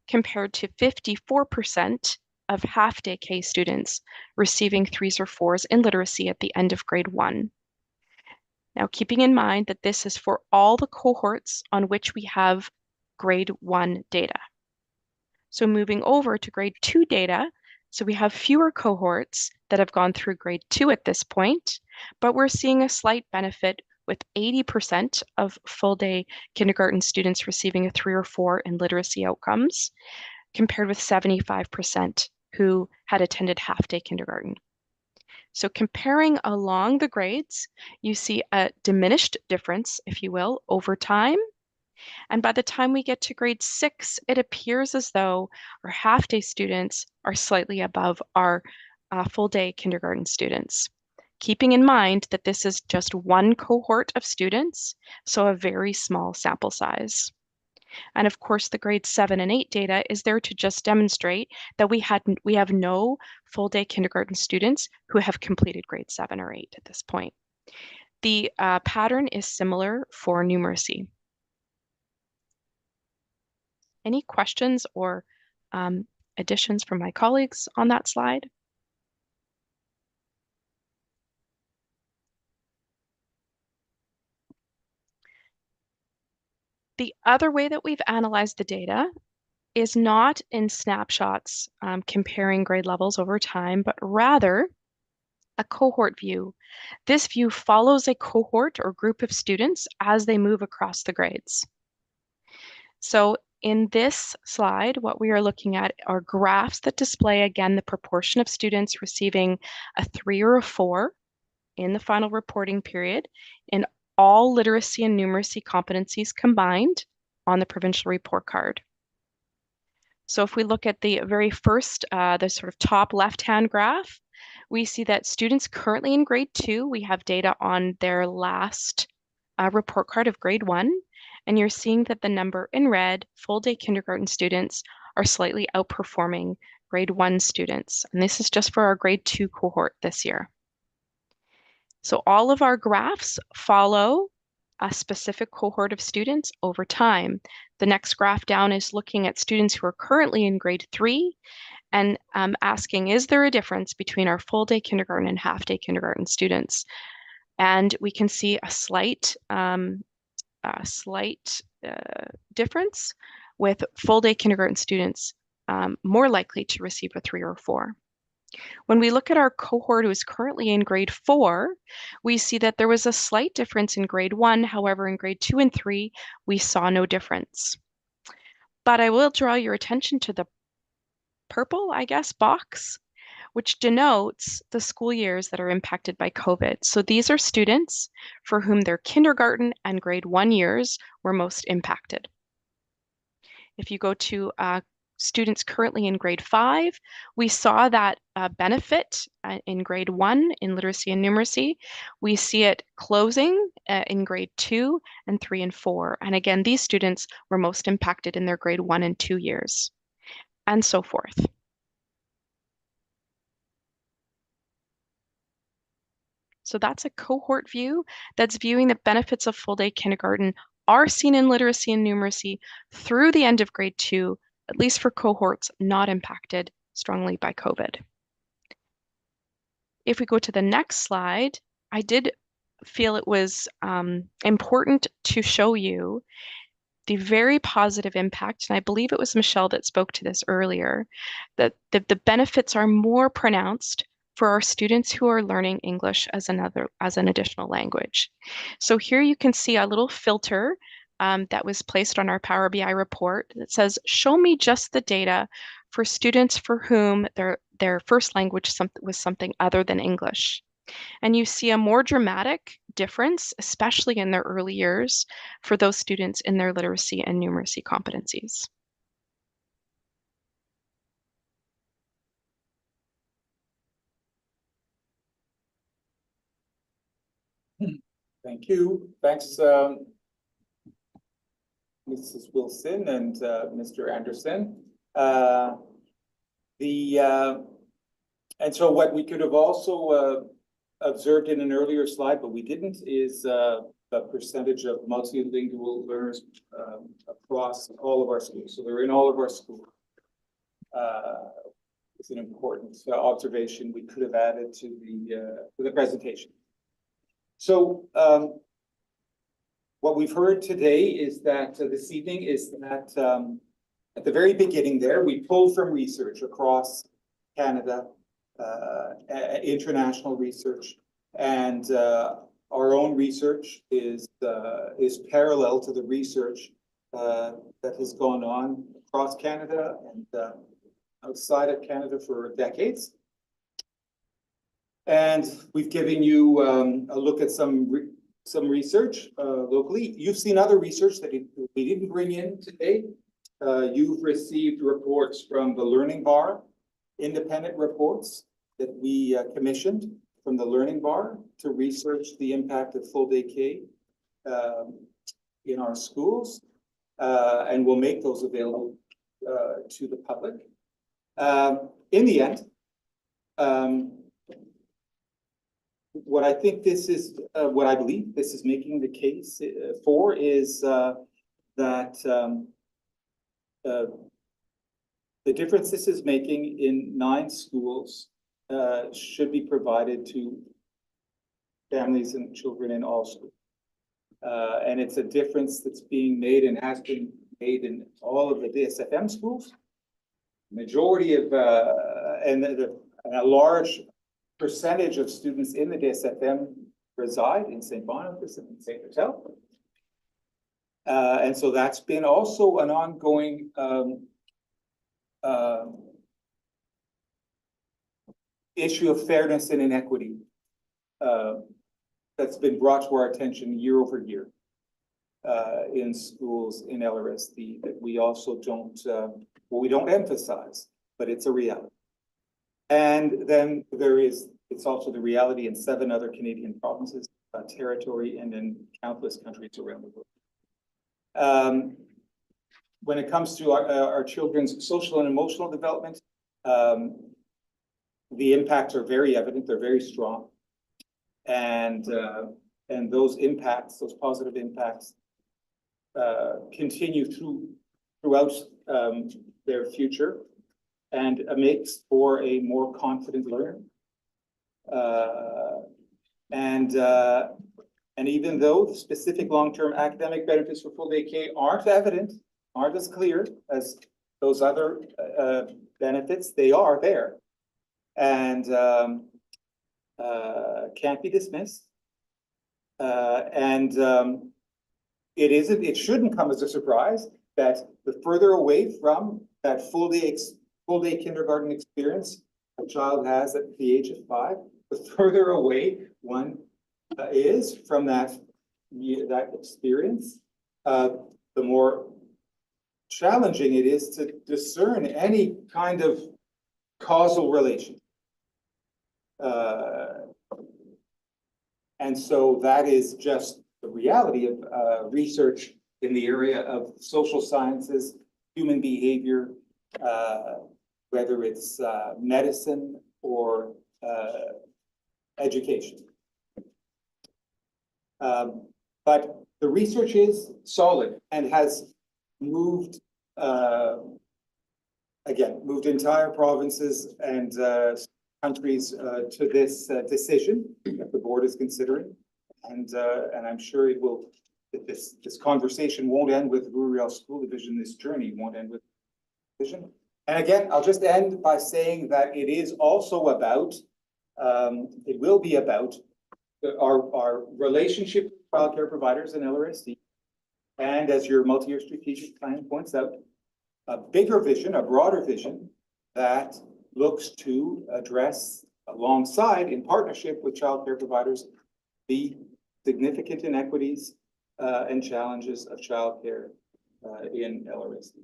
compared to 54% of half-day K students receiving 3s or 4s in literacy at the end of grade 1. Now, keeping in mind that this is for all the cohorts on which we have grade 1 data. So moving over to grade 2 data, so we have fewer cohorts that have gone through grade 2 at this point, but we're seeing a slight benefit with 80% of full day kindergarten students receiving a 3 or 4 in literacy outcomes, compared with 75% who had attended half-day kindergarten. So comparing along the grades, you see a diminished difference, if you will, over time. And by the time we get to grade 6, it appears as though our half-day students are slightly above our full-day kindergarten students. Keeping in mind that this is just one cohort of students, so a very small sample size. And of course, the grade 7 and 8 data is there to just demonstrate that we have no full day kindergarten students who have completed grade 7 or 8 at this point. The pattern is similar for numeracy. Any questions or additions from my colleagues on that slide? The other way that we've analyzed the data is not in snapshots comparing grade levels over time, but rather a cohort view. This view follows a cohort or group of students as they move across the grades. So in this slide, what we are looking at are graphs that display, again, the proportion of students receiving a 3 or a 4 in the final reporting period in all literacy and numeracy competencies combined on the provincial report card. So if we look at the very first, the sort of top left-hand graph, we see that students currently in grade 2, we have data on their last report card of grade 1, and you're seeing that the number in red, full-day kindergarten students, are slightly outperforming grade 1 students. And this is just for our grade 2 cohort this year. So all of our graphs follow a specific cohort of students over time. The next graph down is looking at students who are currently in grade 3 and asking, is there a difference between our full-day kindergarten and half-day kindergarten students? And we can see a slight difference with full-day kindergarten students more likely to receive a 3 or 4. When we look at our cohort who is currently in grade 4, we see that there was a slight difference in grade 1. However, in grade 2 and 3, we saw no difference. But I will draw your attention to the purple, I guess, box, which denotes the school years that are impacted by COVID. So these are students for whom their kindergarten and grade 1 years were most impacted. If you go to students currently in grade 5, we saw that benefit in grade 1 in literacy and numeracy. We see it closing in grade 2 and 3 and 4. And again, these students were most impacted in their grade 1 and 2 years, and so forth. So that's a cohort view that's viewing the benefits of full-day kindergarten are seen in literacy and numeracy through the end of grade 2, at least for cohorts not impacted strongly by COVID. If we go to the next slide, I did feel it was important to show you the very positive impact, and I believe it was Michelle that spoke to this earlier, that the benefits are more pronounced for our students who are learning English as an additional language. So here you can see a little filter that was placed on our Power BI report that says, show me just the data for students for whom their first language was something other than English. And you see a more dramatic difference, especially in their early years, for those students in their literacy and numeracy competencies. Thank you. Thanks, Mrs. Wilson and Mr. Anderson. And so what we could have also observed in an earlier slide, but we didn't, is the percentage of multilingual learners across all of our schools. So they're in all of our schools. It's an important observation we could have added to the presentation. So what we've heard today is that this evening is that at the very beginning there, we pulled from research across Canada, international research, and our own research is parallel to the research that has gone on across Canada and outside of Canada for decades. And we've given you a look at some research locally. You've seen other research that we didn't bring in today. You've received reports from the Learning Bar, independent reports that we commissioned from the Learning Bar to research the impact of full-day K in our schools, and we'll make those available to the public. In the end, what I think this is, what I believe this is making the case for is that the difference this is making in 9 schools should be provided to families and children in all schools. And it's a difference that's being made and has been made in all of the DSFM schools. Majority of, and a large percentage of students in the DSFM reside in St. Boniface and St. Vital. And so that's been also an ongoing issue of fairness and inequity that's been brought to our attention year over year in schools in LRSD that we also don't, we don't emphasize, but it's a reality. And then it's also the reality in 7 other Canadian provinces, territory, and in countless countries around the world. When it comes to our children's social and emotional development, the impacts are very evident, they're very strong. And those impacts, those positive impacts, continue throughout their future and makes for a more confident learner. And even though the specific long-term academic benefits for full-day K aren't evident, aren't as clear as those other benefits, they are there and can't be dismissed. It shouldn't come as a surprise that the further away from that full-day kindergarten experience a child has at the age of 5, the further away one is from that experience, the more challenging it is to discern any kind of causal relation. And so that is just the reality of research in the area of social sciences, human behavior, whether it's medicine or education. But the research is solid and has moved, moved entire provinces and countries to this decision that the board is considering. And I'm sure it will, this conversation won't end with Louis Riel School Division, this journey won't end with division. And again, I'll just end by saying that it is also about, it will be about our relationship with childcare providers in LRSD. And as your multi-year strategic plan points out, a bigger vision, a broader vision that looks to address alongside, in partnership with childcare providers, the significant inequities and challenges of childcare in LRSD.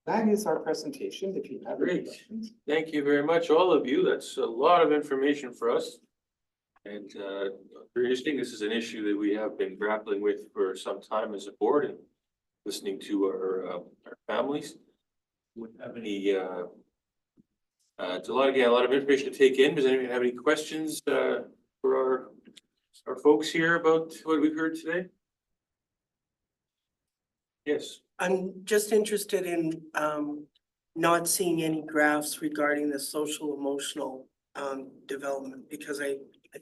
That is our presentation. If you have any questions. Thank you very much, all of you. That's a lot of information for us. And very interesting. This is an issue that we have been grappling with for some time as a board and listening to our families. Would have any it's a lot of information to take in. Does anyone have any questions for our folks here about what we've heard today? Yes. I'm just interested in not seeing any graphs regarding the social emotional development, because I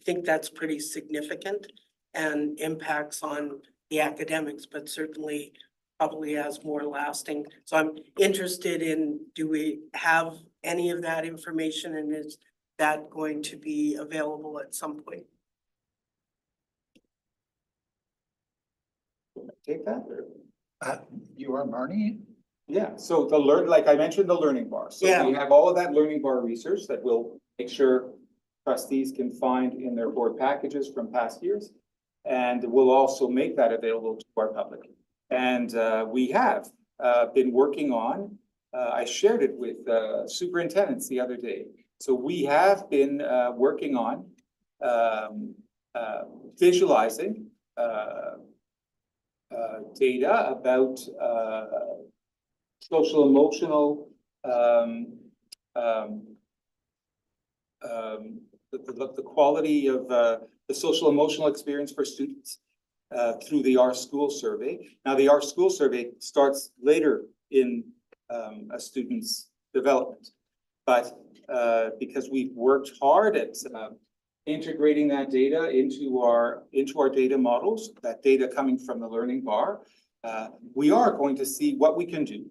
think that's pretty significant and impacts on the academics, but certainly probably has more lasting. So I'm interested in, do we have any of that information, and is that going to be available at some point? Take that. You are Marnie? Yeah, so like I mentioned, the learning bar. So we have all of that learning bar research that we'll make sure trustees can find in their board packages from past years. And we'll also make that available to our public. And we have been working on, I shared it with superintendents the other day. So we have been working on visualizing data about social emotional the quality of the social emotional experience for students through the Our School survey. Now, the Our School survey starts later in a student's development, but because we've worked hard at integrating that data into our data models, that data coming from the learning bar, we are going to see what we can do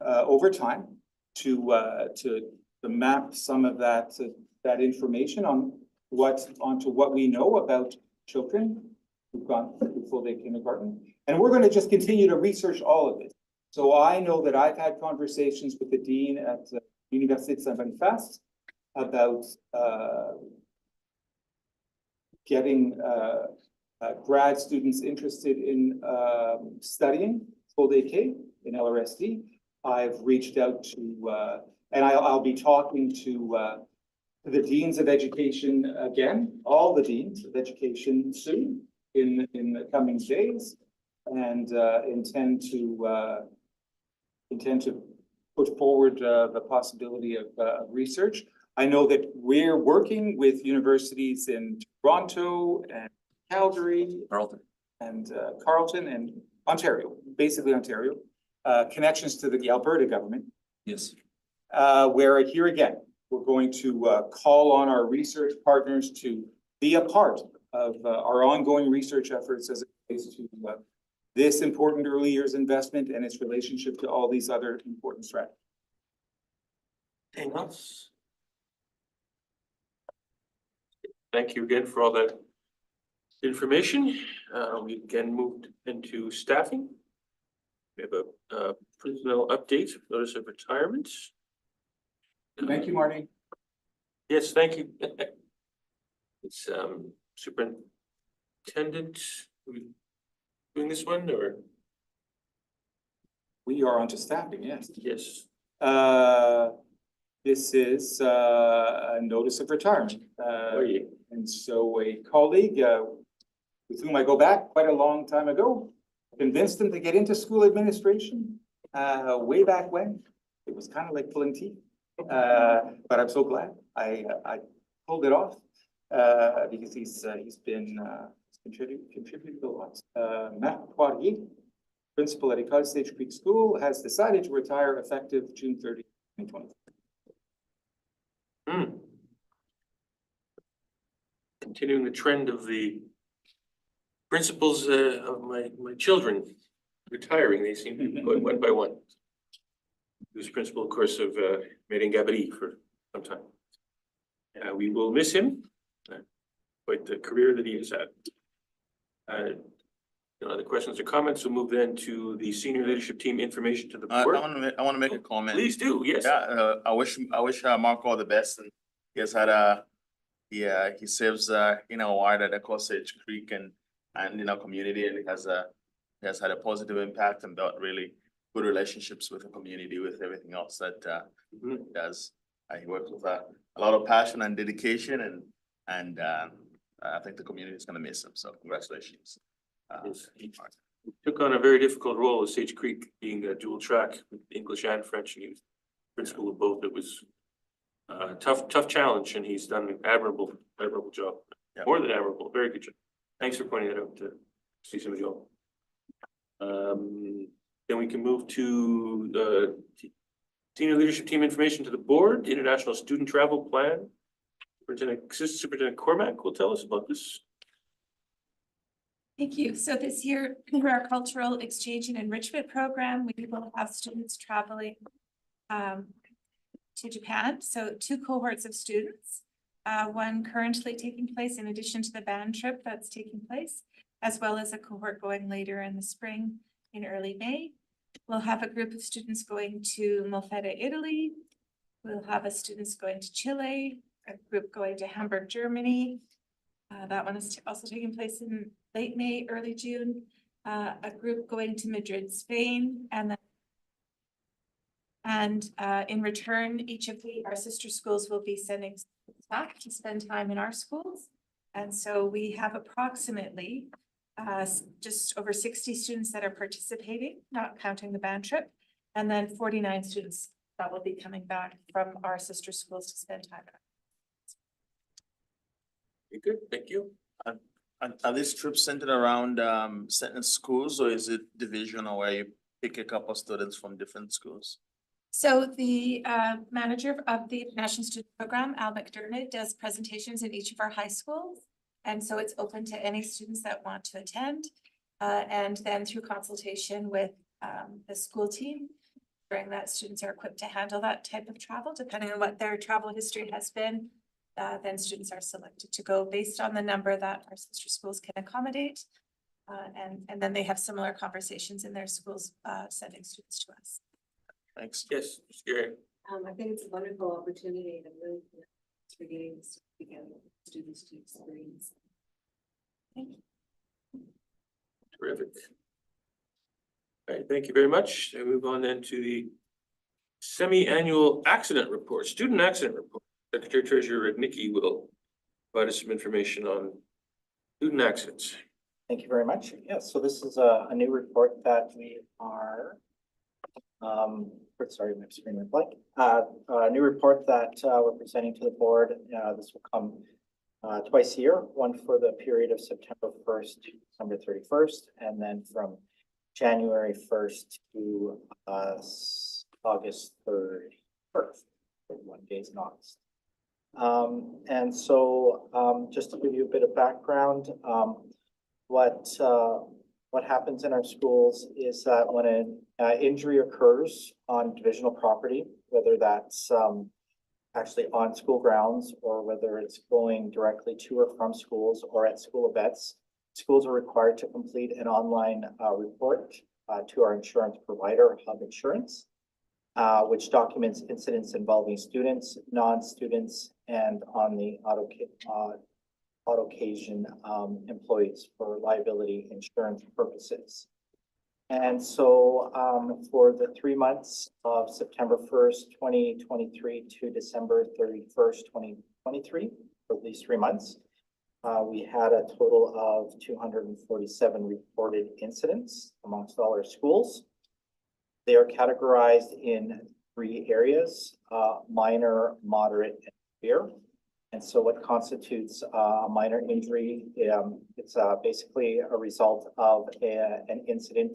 over time to map some of that information onto what we know about children who've gone through full-day kindergarten, And we're gonna just continue to research all of it. So I know that I've had conversations with the dean at Université de Saint-Boniface about getting grad students interested in studying full day K in LRSD. I've reached out to, and I'll be talking to the deans of education again, all the deans of education soon in the coming days, and intend to put forward the possibility of research. I know that we're working with universities in Toronto and Calgary Carlton. and Carleton and Ontario, basically Ontario, connections to the Alberta government, Yes. where here again, we're going to call on our research partners to be a part of our ongoing research efforts as it relates to this important early years investment and its relationship to all these other important strategies. Anything else? Thank you again for all that information. We again moved into staffing. We have a personnel update, notice of retirement. Thank you, Marty. Yes, thank you. It's superintendent, are we doing this one or? We are onto staffing, yes. Yes. This is a notice of retirement. Oh, yeah. And so a colleague with whom I go back quite a long time ago, convinced him to get into school administration way back when. It was kind of like pulling teeth. But I'm so glad I pulled it off because he's been contributed a lot. Marc Poirier, principal at École Sage Creek School, has decided to retire effective June 30, 2020. Continuing the trend of the principals of my children retiring, they seem to be going one by one. He was principal, of course, of Mérine Gabory for some time. We will miss him. Quite the career that he has had. No other questions or comments? We'll move then to the senior leadership team information to the I board. wanna make a comment. Please do, yes. Yeah, I wish Mark all the best, and he has had he serves wide at École Sage Creek and in our community, and he has had a positive impact and built really good relationships with the community, with everything else that he does. He works with a lot of passion and dedication, and I think the community is gonna miss him, so congratulations. Yes, he took on a very difficult role at Sage Creek, being a dual track with English and French, and he was principal of both. It was a tough challenge, and he's done an admirable job. Yeah. More than admirable, very good job. Thanks for pointing that out to Cecil Joe. Then we can move to the senior leadership team information to the board, international student travel plan. Assistant Superintendent Cormack will tell us about this. Thank you. So this year, for our cultural exchange and enrichment program, we will have students traveling to Japan. So 2 cohorts of students, one currently taking place in addition to the band trip that's taking place, as well as a cohort going later in the spring in early May. We'll have a group of students going to Molfetta, Italy. We'll have students going to Chile, a group going to Hamburg, Germany. That one is also taking place in late May, early June. A group going to Madrid, Spain, and in return, each of our sister schools will be sending back to spend time in our schools. And so we have approximately just over 60 students that are participating, not counting the band trip, and then 49 students that will be coming back from our sister schools to spend time. Very good, thank you. Are these trips centered around certain schools, or is it divisional where you pick a couple of students from different schools? So the manager of the National Student Program, Al McDermott, does presentations in each of our high schools. And so it's open to any students that want to attend. And then through consultation with the school team, ensuring that students are equipped to handle that type of travel, depending on what their travel history has been. Then students are selected to go based on the number that our sister schools can accommodate. And then they have similar conversations in their schools, sending students to us. Thanks. Yes, Gary. I think it's a wonderful opportunity to really for getting this together, students to experience. Thank you. Terrific. All right, thank you very much. I move on then to the semi-annual accident report, student accident report. Secretary Treasurer Nikki will provide us some information on student accidents. Thank you very much. Yes, so this is a new report that we are, sorry, my screen went blank. A new report that we're presenting to the board. This will come twice a year, one for the period of September 1st to December 31st, and then from January 1st to August 31st, 31 days in August. And so just to give you a bit of background, what happens in our schools is that when an injury occurs on divisional property, whether that's actually on school grounds or whether it's going directly to or from schools or at school events, schools are required to complete an online report to our insurance provider, Hub Insurance, which documents incidents involving students, non-students, and on the occasion employees for liability insurance purposes. And so for the 3 months of September 1st, 2023 to December 31st, 2023, for these 3 months, we had a total of 247 reported incidents amongst all our schools. They are categorized in 3 areas, minor, moderate, and severe. And so what constitutes a minor injury, it's basically a result of an incident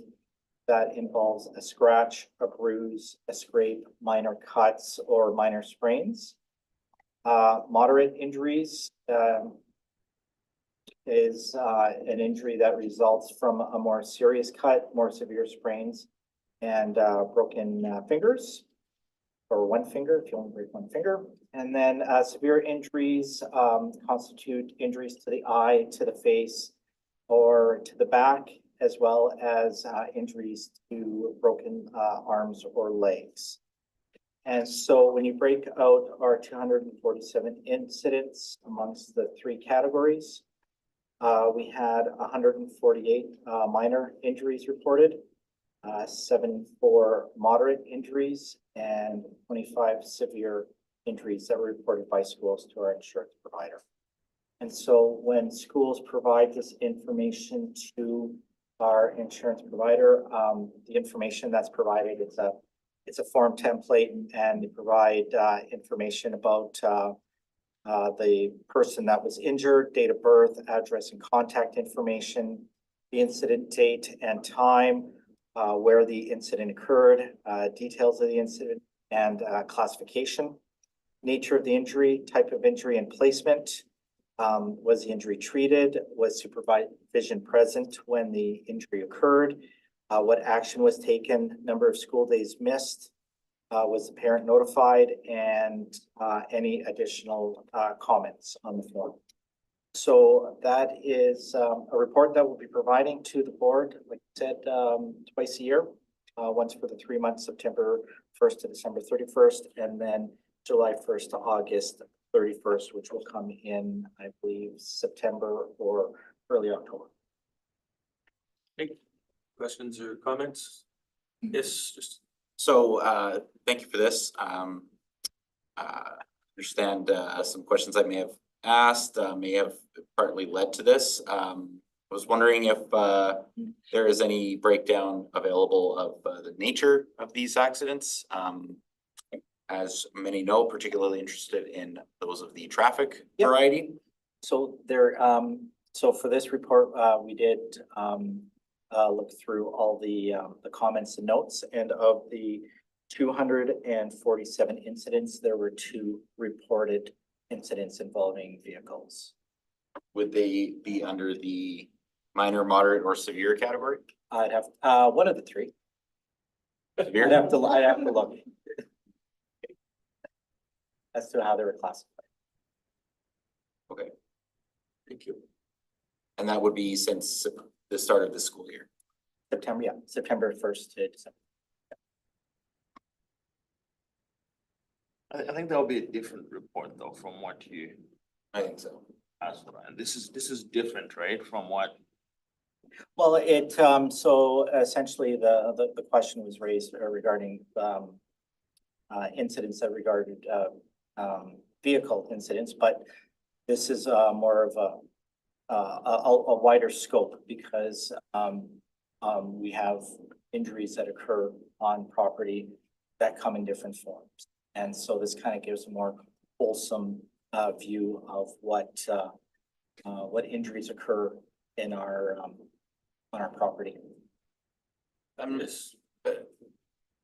that involves a scratch, a bruise, a scrape, minor cuts, or minor sprains. Moderate injuries is an injury that results from a more serious cut, more severe sprains, and broken fingers, or one finger if you only break one finger. And then severe injuries constitute injuries to the eye, to the face, or to the back, as well as injuries to broken arms or legs. And so when you break out our 247 incidents amongst the 3 categories, we had 148 minor injuries reported, 74 moderate injuries, and 25 severe injuries that were reported by schools to our insurance provider. And so when schools provide this information to our insurance provider, the information that's provided, it's a form template, and they provide information about the person that was injured, date of birth, address, and contact information, the incident date and time, where the incident occurred, details of the incident, and classification, nature of the injury, type of injury, and placement. Was the injury treated? Was supervision present when the injury occurred? What action was taken? Number of school days missed? Was the parent notified? And any additional comments on the form? So that is a report that we'll be providing to the board, like I said, twice a year, once for the 3 months, September 1st to December 31st, and then July 1st to August 31st, which will come in, I believe, September or early October. Okay. Questions or comments? Yes, just. So thank you for this. Understand some questions I may have asked, may have partly led to this. I was wondering if there is any breakdown available of the nature of these accidents. As many know, particularly interested in those of the traffic variety. So there, so for this report, we did look through all the comments and notes, and of the 247 incidents, there were 2 reported incidents involving vehicles. Would they be under the minor, moderate, or severe category? I'd have one of the 3. Severe? I'd have to look as to how they were classified. Okay, Thank you. and that would be since the start of the school year. September first to December. I think that'll be a different report though from what you I think so. asked for. And this is different, right, from what? Well, so essentially the question was raised regarding, incidents that regarded, vehicle incidents, but this is, more of a wider scope because, we have injuries that occur on property that come in different forms. And so this kind of gives a more wholesome, view of what injuries occur in on our property.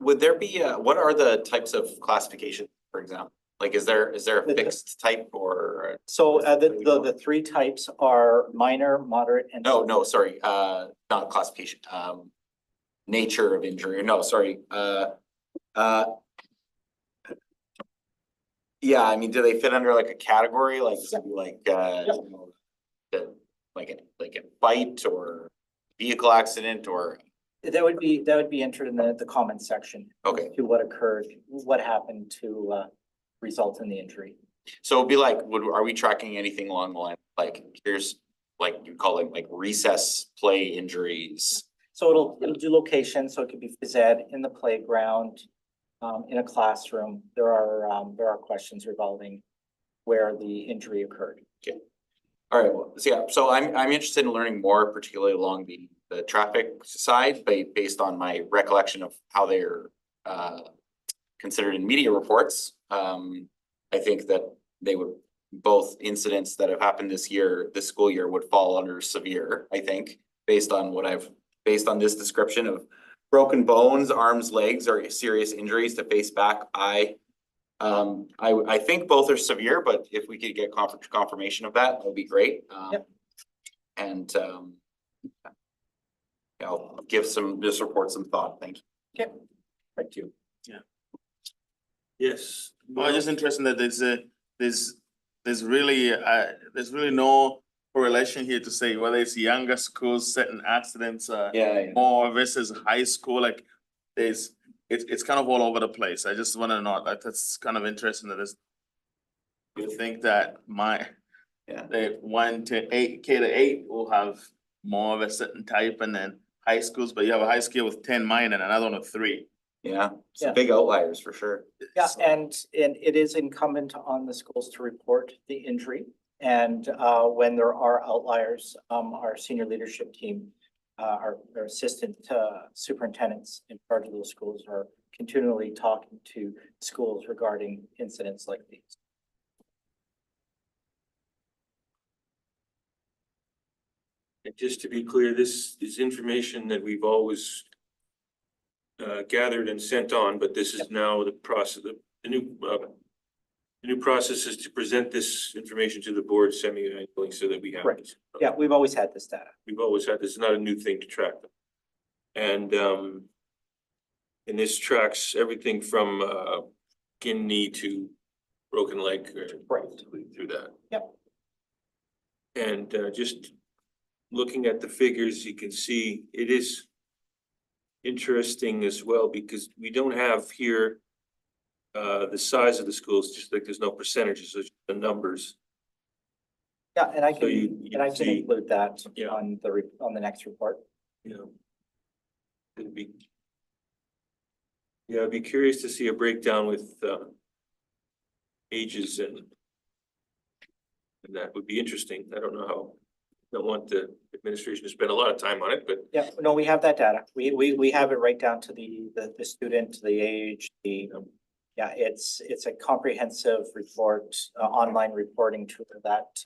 Would there be, what are the types of classification, for example? Like, is there a fixed type or? So the three types are minor, moderate, and. No, sorry, not classification, nature of injury, no, sorry, yeah, I mean, do they fit under like a category, like, like, you know, like a fight or vehicle accident or? That would be entered in the comment section. Okay. To what occurred, what happened to result in the injury. So it'd be like, are we tracking anything along the line, like, here's, like, you call it like recess play injuries? So it'll do location, so it could be phys ed in the playground, in a classroom. There are questions revolving where the injury occurred. Okay. All right, well, so yeah, so I'm interested in learning more, particularly along the traffic side, based on my recollection of how they're considered in media reports. I think that they would, both incidents that have happened this school year would fall under severe, I think, based on this description of broken bones, arms, legs, or serious injuries to face, back, eye. I think both are severe, but if we could get confirmation of that, would be great. Yep. And I'll give this report some thought. Thank you. Okay, thank you. Yes. Well, just interesting that there's really no correlation here to say whether it's younger schools setting accidents Yeah. more versus high school, like it's kind of all over the place. I just wanna know, like, that's kind of interesting that you think that the 1 to 8, K to 8 will have more of a certain type, and then high schools, but you have a high school with 10 minor and another one with 3. Yeah, some Yeah. big outliers for sure. Yeah, So- and it is incumbent on the schools to report the injury. And when there are outliers, our senior leadership team, our assistant superintendents in charge of those schools are continually talking to schools regarding incidents like these. And just to be clear, this is information that we've always gathered and sent on, but this is now the process, the new process is to present this information to the board semi-annually so that we have Right. this. Yeah, we've always had this data. We've always had, this is not a new thing to track them. And this tracks everything from skin knee to broken leg. Right. Through that. Yep. And just looking at the figures, you can see it is interesting as well, because we don't have here the size of the schools, just like there's no percentages, there's the numbers. Yeah, and I So can, you and I can see- include that Yeah. on the next report. You know. It'd be. Yeah, I'd be curious to see a breakdown with ages and that would be interesting. I don't know how, don't want the administration to spend a lot of time on it, but Yeah, no, we have that data. We have it right down to the student, the age, yeah, it's a comprehensive report, online reporting tool that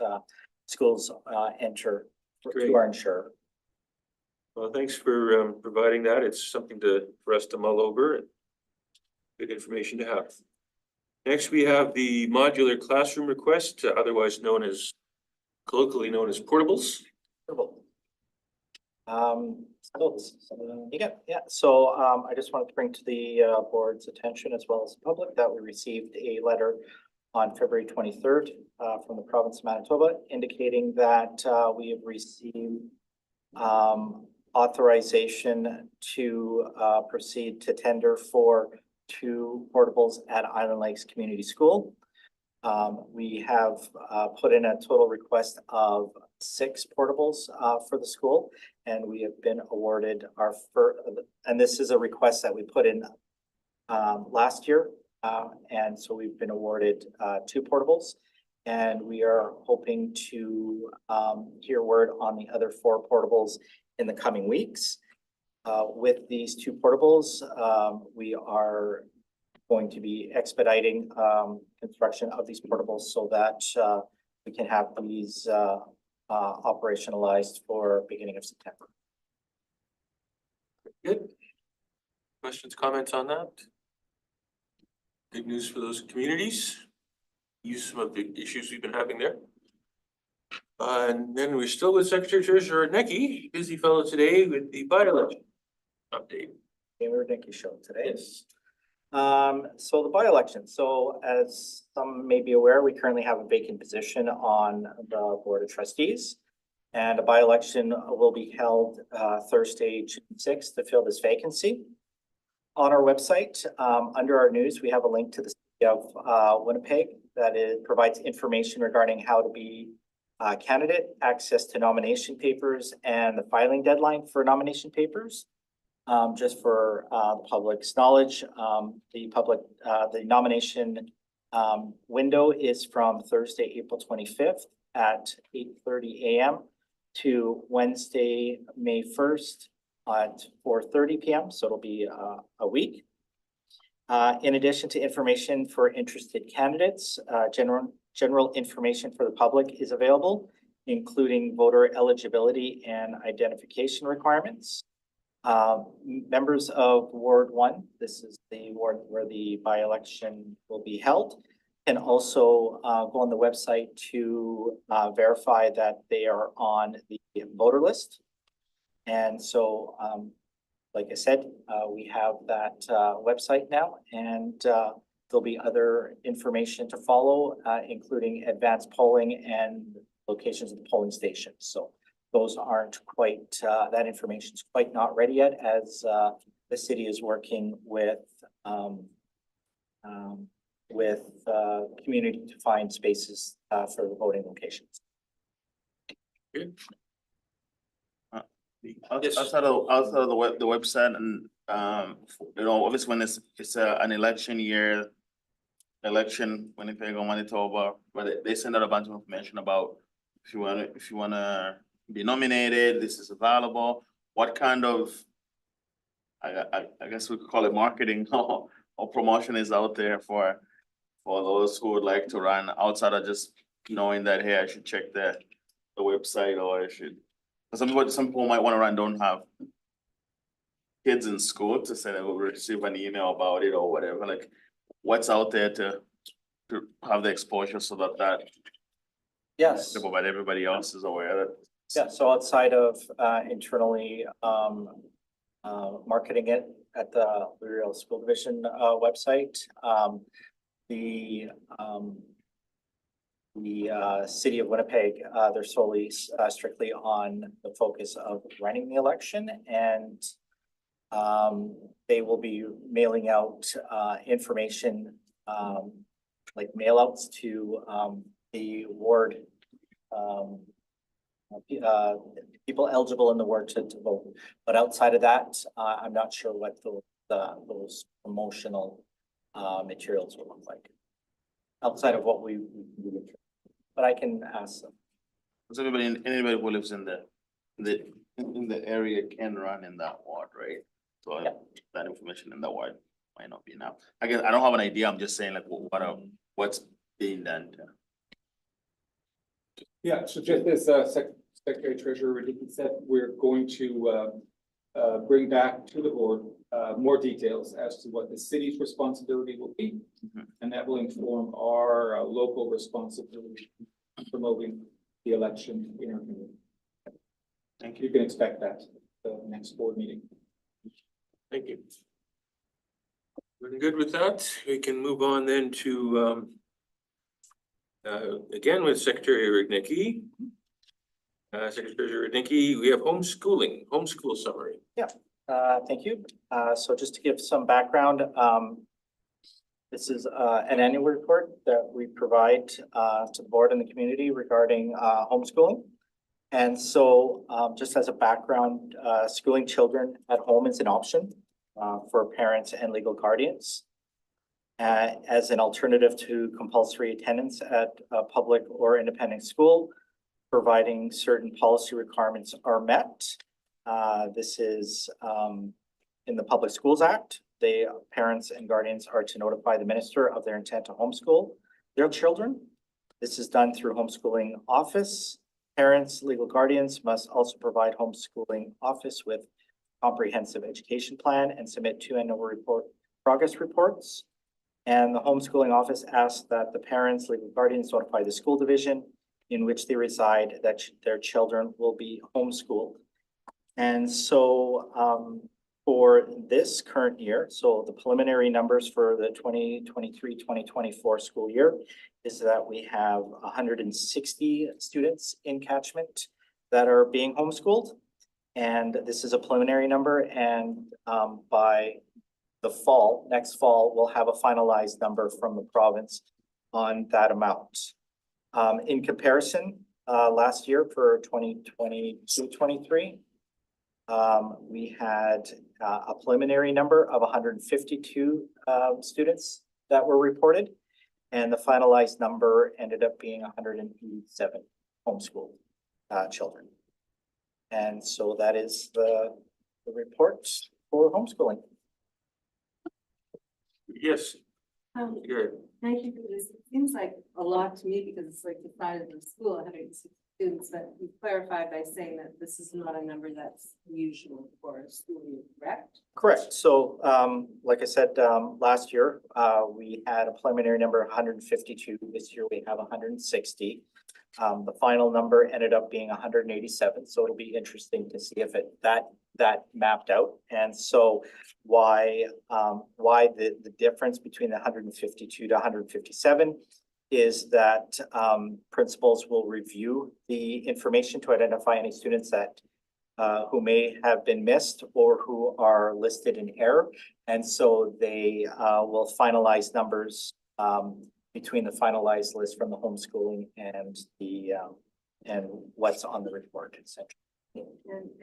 schools enter Great. to our insurer. well, thanks for providing that. It's something for us to mull over and good information to have. Next, we have the modular classroom request, otherwise colloquially known as portables. So I just wanted to bring to the board's attention as well as the public that we received a letter on February 23rd from the province of Manitoba indicating that we have received authorization to proceed to tender for 2 portables at Island Lakes Community School. We have put in a total request of 6 portables for the school, and we have been awarded our first, and this is a request that we put in last year. And so we've been awarded 2 portables, and we are hoping to hear word on the other 4 portables in the coming weeks. With these 2 portables, we are going to be expediting construction of these portables so that we can have these operationalized for beginning of September. Good. Questions, comments on that? Good news for those communities. Use some of the issues we've been having there. And then we're still with Secretary Treasurer Necki, busy fellow today with the by-election update. Taylor Dickey show today. Yes. So the by-election, so as some may be aware, we currently have a vacant position on the Board of Trustees. And a by-election will be held Thursday, June 6th to fill this vacancy. On our website, under our news, we have a link to the City of Winnipeg that provides information regarding how to be a candidate, access to nomination papers, and the filing deadline for nomination papers. Just for the public's knowledge, the nomination window is from Thursday, April 25th at 8:30 a.m. to Wednesday, May 1st at 4:30 p.m. So it'll be a week. In addition to information for interested candidates, general information for the public is available, including voter eligibility and identification requirements. Members of Ward 1, this is the ward where the by-election will be held, can also go on the website to verify that they are on the voter list. And so, like I said, we have that website now, and there'll be other information to follow, including advanced polling and locations of the polling stations. So those aren't quite, that information is quite not ready yet, as the city is working with community to find spaces for the voting locations. Good. Outside of the website and, obviously when it's an election year, Winnipeg or Manitoba, but they send out a bunch of information about if you wanna be nominated, this is available. What kind of, I guess we could call it marketing or promotion is out there for those who would like to run outside of just knowing that, hey, I should check the website, or I should. Some people might want to run, don't have kids in school to say they will receive an email about it or whatever. Like, what's out there to have the exposure so that Yes. but everybody else is aware that. Yeah, so outside of internally marketing it at the Louisville School Division website, the City of Winnipeg, they're solely strictly on the focus of running the election, and they will be mailing out information like mail outs to the ward people eligible in the ward to vote. But outside of that, I'm not sure what those promotional materials will look like. Outside of what we do, but I can ask them. So anybody who lives in the area can run in that ward, right? So Yeah. that information in that ward might not be enough. I guess I don't have an idea. I'm just saying like what's being done. Yeah, so just as Secretary Treasurer Ricky said, we're going to bring back to the board more details as to what the city's responsibility will be. Mhm. And that will inform our local responsibility in promoting the election in our community. Thank You can expect that at the next board meeting. Thank you. We're good with that. We can move on then to again with Secretary Eric Necki. Secretary Treasurer Dinky, we have homeschool summary. Thank you. So just to give some background, this is an annual report that we provide to the board and the community regarding homeschooling. And so just as a background, schooling children at home is an option for parents and legal guardians. As an alternative to compulsory attendance at a public or independent school, providing certain policy requirements are met. This is in the Public Schools Act. The parents and guardians are to notify the minister of their intent to homeschool their children. This is done through homeschooling office. Parents, legal guardians must also provide homeschooling office with comprehensive education plan and submit 2 annual progress reports. And the homeschooling office asks that the parents, legal guardians notify the school division in which they reside that their children will be homeschooled. And so for this current year, so the preliminary numbers for the 2023-2024 school year is that we have 160 students in catchment that are being homeschooled. And this is a preliminary number, and by the fall, next fall, we'll have a finalized number from the province on that amount. In comparison, last year for 2022-23, we had a preliminary number of 152 students that were reported, and the finalized number ended up being 187 homeschooled children. And so that is the report for homeschooling. Yes, good. Thank you for this. It seems like a lot to me because it's like the size of the school, 160 students, but you clarified by saying that this is not a number that's usual for a school, correct? Correct. So like I said, last year, we had a preliminary number of 152. This year we have 160. The final number ended up being 187. So it'll be interesting to see if that mapped out. And so why the difference between the 152 to 157 is that principals will review the information to identify any students that who may have been missed or who are listed in error. And so they will finalize numbers between the finalized list from the homeschooling and the and what's on the report, essentially.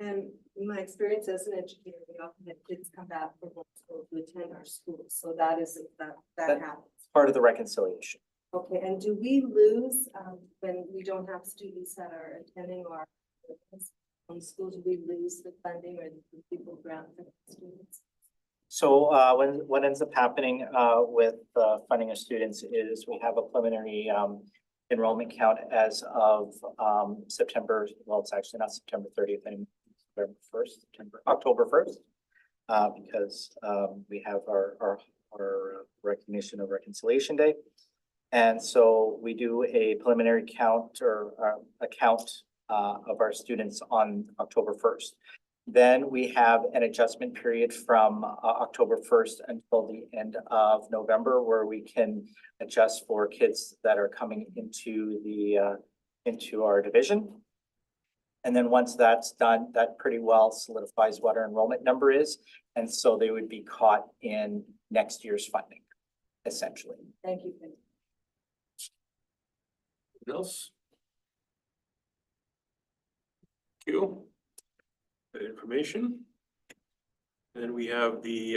And in my experience as an educator, we often have kids come back from homeschool to attend our schools. So that happens. Part of the reconciliation. Okay, and do we lose when we don't have students that are attending our schools? Do we lose the funding or the people grant for the students? So what ends up happening with funding of students is we have a preliminary enrollment count as of September. Well, it's actually not September 30th anymore, October 1st, because we have our recognition of Reconciliation Day. And so we do a preliminary count or a count of our students on October 1st. Then we have an adjustment period from October 1st until the end of November, where we can adjust for kids that are coming into the into our division. And then once that's done, that pretty well solidifies what our enrollment number is. And so they would be caught in next year's funding, essentially. Thank you. Else? Thank you. That information. And then we have the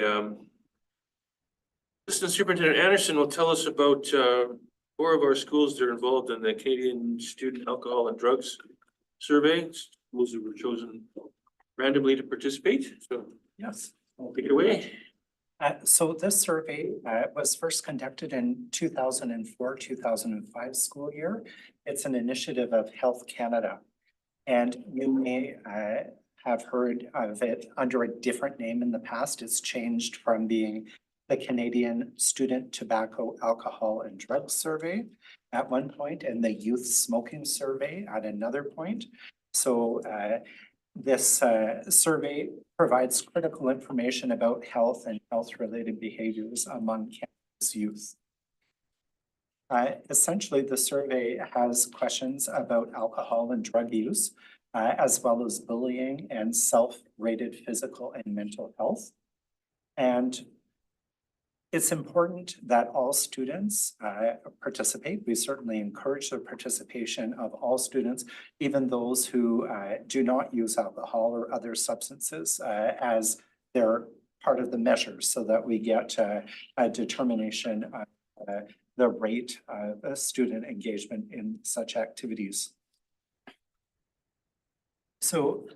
Assistant Superintendent Anderson will tell us about 4 of our schools that are involved in the Canadian Student Alcohol and Drugs Survey. Schools that were chosen randomly to participate. So Yes. take it away. So this survey was first conducted in 2004-2005 school year. It's an initiative of Health Canada. And you may have heard of it under a different name in the past. It's changed from being the Canadian Student Tobacco, Alcohol and Drugs Survey at one point and the Youth Smoking Survey at another point. So this survey provides critical information about health and health-related behaviors among Canada's youth. Essentially, the survey has questions about alcohol and drug use, as well as bullying and self-rated physical and mental health. And it's important that all students participate. We certainly encourage the participation of all students, even those who do not use alcohol or other substances as their part of the measures, so that we get a determination of the rate of student engagement in such activities. So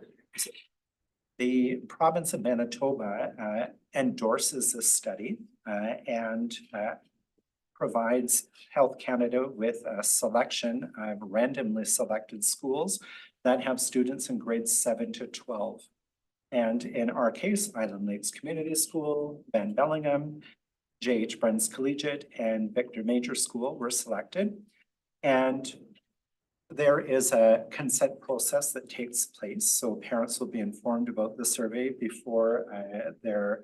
the province of Manitoba endorses this study and provides Health Canada with a selection of randomly selected schools that have students in grades 7 to 12. And in our case, Island Lakes Community School, Van Bellingham, J.H. Bruns Collegiate, and Victor Major School were selected. And there is a consent process that takes place, so parents will be informed about the survey before their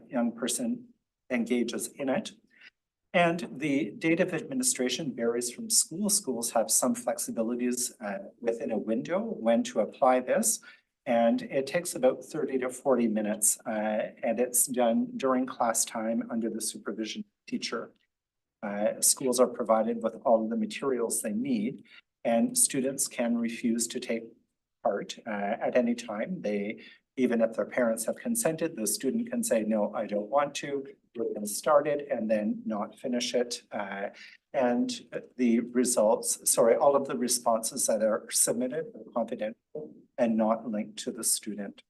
young person engages in it. And the date of administration varies from school. Schools have some flexibilities within a window when to apply this. And it takes about 30 to 40 minutes, and it's done during class time under the supervision of the teacher. Schools are provided with all of the materials they need, and students can refuse to take part at any time. Even if their parents have consented, the student can say, no, I don't want to. We can start it and then not finish it. And the results, all of the responses that are submitted are confidential and not linked to the student.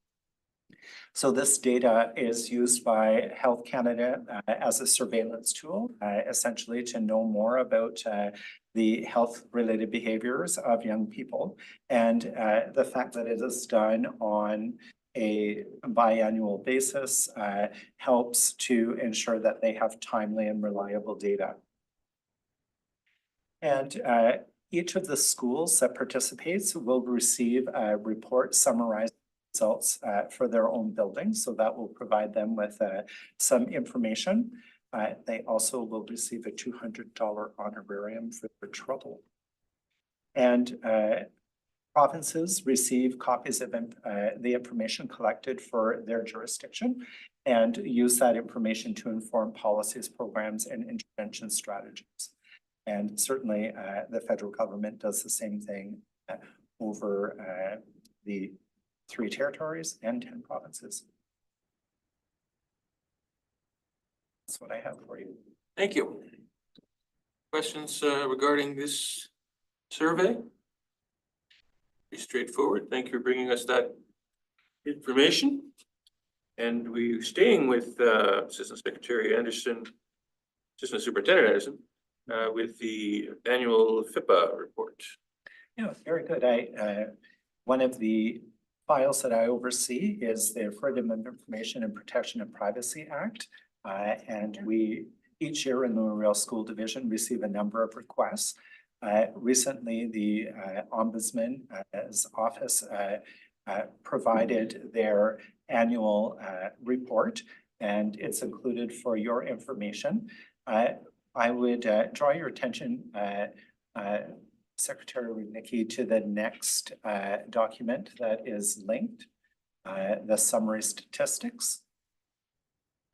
So this data is used by Health Canada as a surveillance tool, essentially to know more about the health-related behaviors of young people. And the fact that it is done on a biannual basis helps to ensure that they have timely and reliable data. And each of the schools that participates will receive a report summarizing results for their own building. So that will provide them with some information. They also will receive a $200 honorarium for their trouble. And provinces receive copies of the information collected for their jurisdiction and use that information to inform policies, programs, and intervention strategies. And certainly the federal government does the same thing over the 3 territories and 10 provinces. That's what I have for you. Thank you. Questions regarding this survey? Pretty straightforward. Thank you for bringing us that information. And we're staying with Assistant Secretary Anderson, Assistant Superintendent Anderson, with the annual FIPA report. Yeah, very good. One of the files that I oversee is the Freedom of Information and Protection of Privacy Act. And we, each year in the Memorial School Division, receive a number of requests. Recently, the Ombudsman's office provided their annual report, and it's included for your information. I would draw your attention, Secretary Rudnicki, to the next document that is linked, the summary statistics.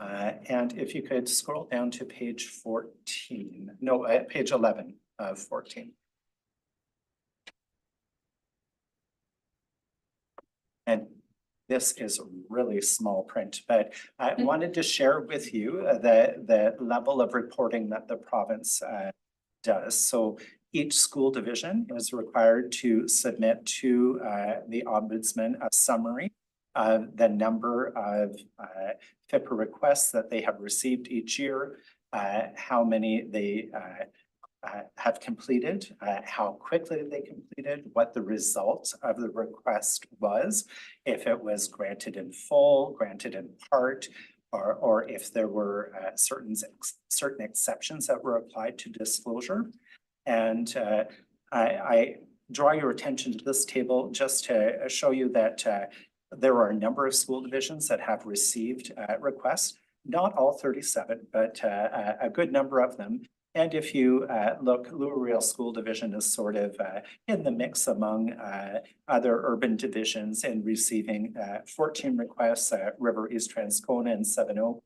And if you could scroll down to page 14, no, page 11 of 14. And this is really small print, but I wanted to share with you the level of reporting that the province does. So each school division is required to submit to the Ombudsman a summary of the number of FIPA requests that they have received each year, how many they have completed, how quickly they completed, what the result of the request was, if it was granted in full, granted in part, or if there were certain exceptions that were applied to disclosure. And I draw your attention to this table just to show you that there are a number of school divisions that have received requests, not all 37, but a good number of them. And if you look, Louisville School Division is sort of in the mix among other urban divisions in receiving 14 requests. River East Transcona and Seven Oak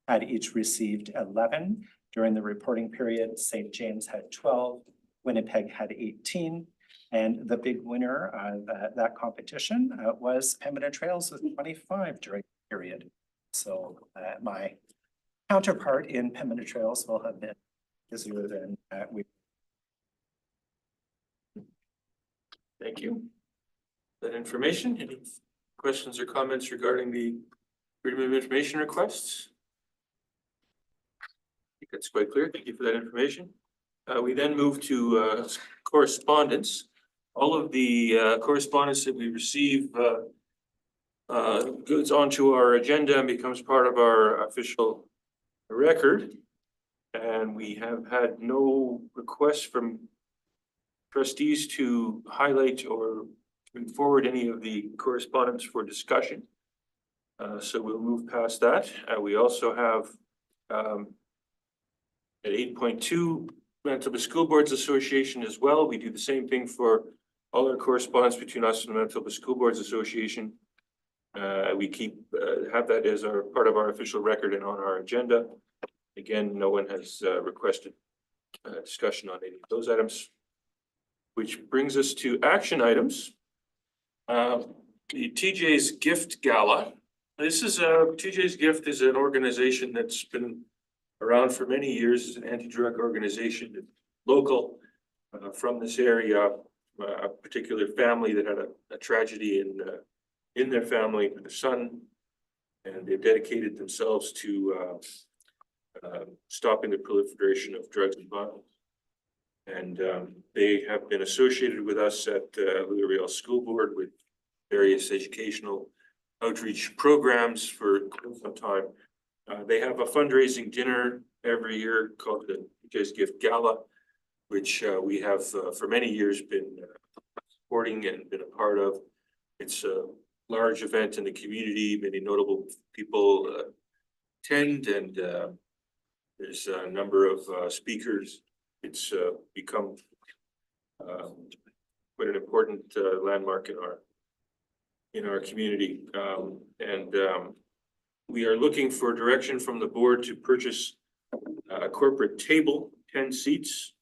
had each received 11 during the reporting period. St. James had 12, Winnipeg had 18. And the big winner of that competition was Pembina Trails with 25 during the period. So my counterpart in Pembina Trails will have been busier than we. Thank you. That information, any questions or comments regarding the Freedom of Information requests? I think that's quite clear. Thank you for that information. We then move to correspondence. All of the correspondence that we receive goes onto our agenda and becomes part of our official record. And we have had no requests from trustees to highlight or bring forward any of the correspondence for discussion. So we'll move past that. We also have at 8.2, Manitoba School Boards Association as well. We do the same thing for all our correspondence between us and the Manitoba School Boards Association. We keep have that as our part of our official record and on our agenda. Again, no one has requested discussion on any of those items, which brings us to action items. The TJ's Gift Gala. This is TJ's Gift is an organization that's been around for many years. It's an anti-drug organization, local from this area. A particular family that had a tragedy in their family with a son, and they've dedicated themselves to stopping the proliferation of drugs and violence. And they have been associated with us at Louisville School Board with various educational outreach programs for some time. They have a fundraising dinner every year called the TJ's Gift Gala, which we have for many years been supporting and been a part of. It's a large event in the community. Many notable people attend, and there's a number of speakers. It's become quite an important landmark in our community. We are looking for direction from the board to purchase a corporate table, 10 seats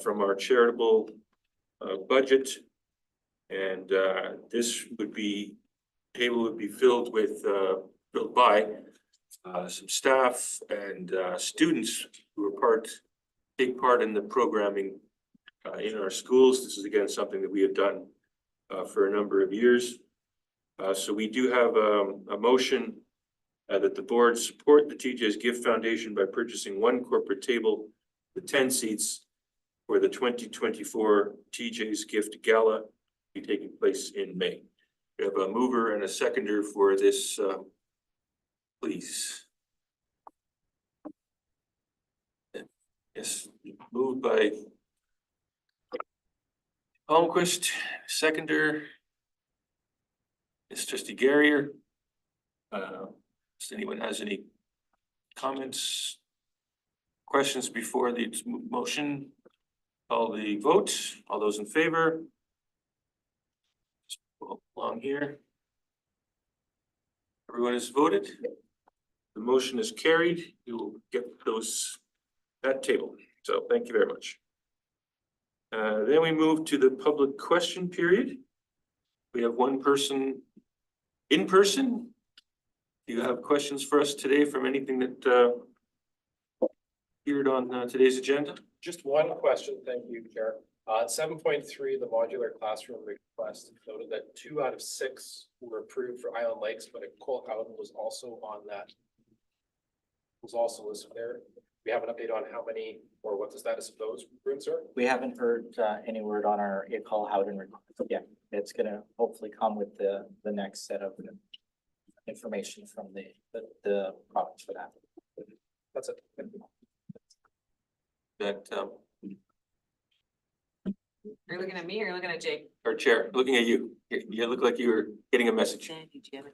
from our charitable budget. And this table would be filled by some staff and students who are take part in the programming in our schools. This is again something that we have done for a number of years. So we do have a motion that the board support the TJ's Gift Foundation by purchasing one corporate table with 10 seats for the 2024 TJ's Gift Gala be taking place in May. We have a mover and a seconder for this, please. Yes, moved by Palmquist, seconder is Trustee Garrier. Does anyone has any comments, questions before the motion? Call the vote. All those in favor? Just go along here. Everyone has voted. The motion is carried. You will get that table. So thank you very much. Then we move to the public question period. We have one person in person. Do you have questions for us today from anything that appeared on today's agenda? Just one question, thank you, Chair. 7.3, the modular classroom request noted that 2 out of 6 were approved for Island Lakes, but Cole Howden was also on that. Was also listed there. We have an update on how many or what the status of those rooms are? We haven't heard any word on our Cole Howden request. Yeah, it's gonna hopefully come with the next set of information from the province for that. That's it. That Are you looking at me or are you looking at Jake? our chair, looking at you. You look like you were getting a message. Sandy, do you have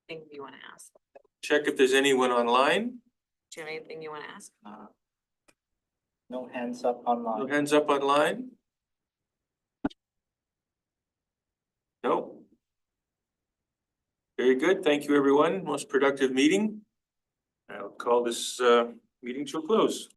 anything you want to ask? Check if there's anyone online. Do you have anything you want to ask? No hands up No online. hands up online? No? Very good. Thank you, everyone. Most productive meeting. I'll call this meeting to a close.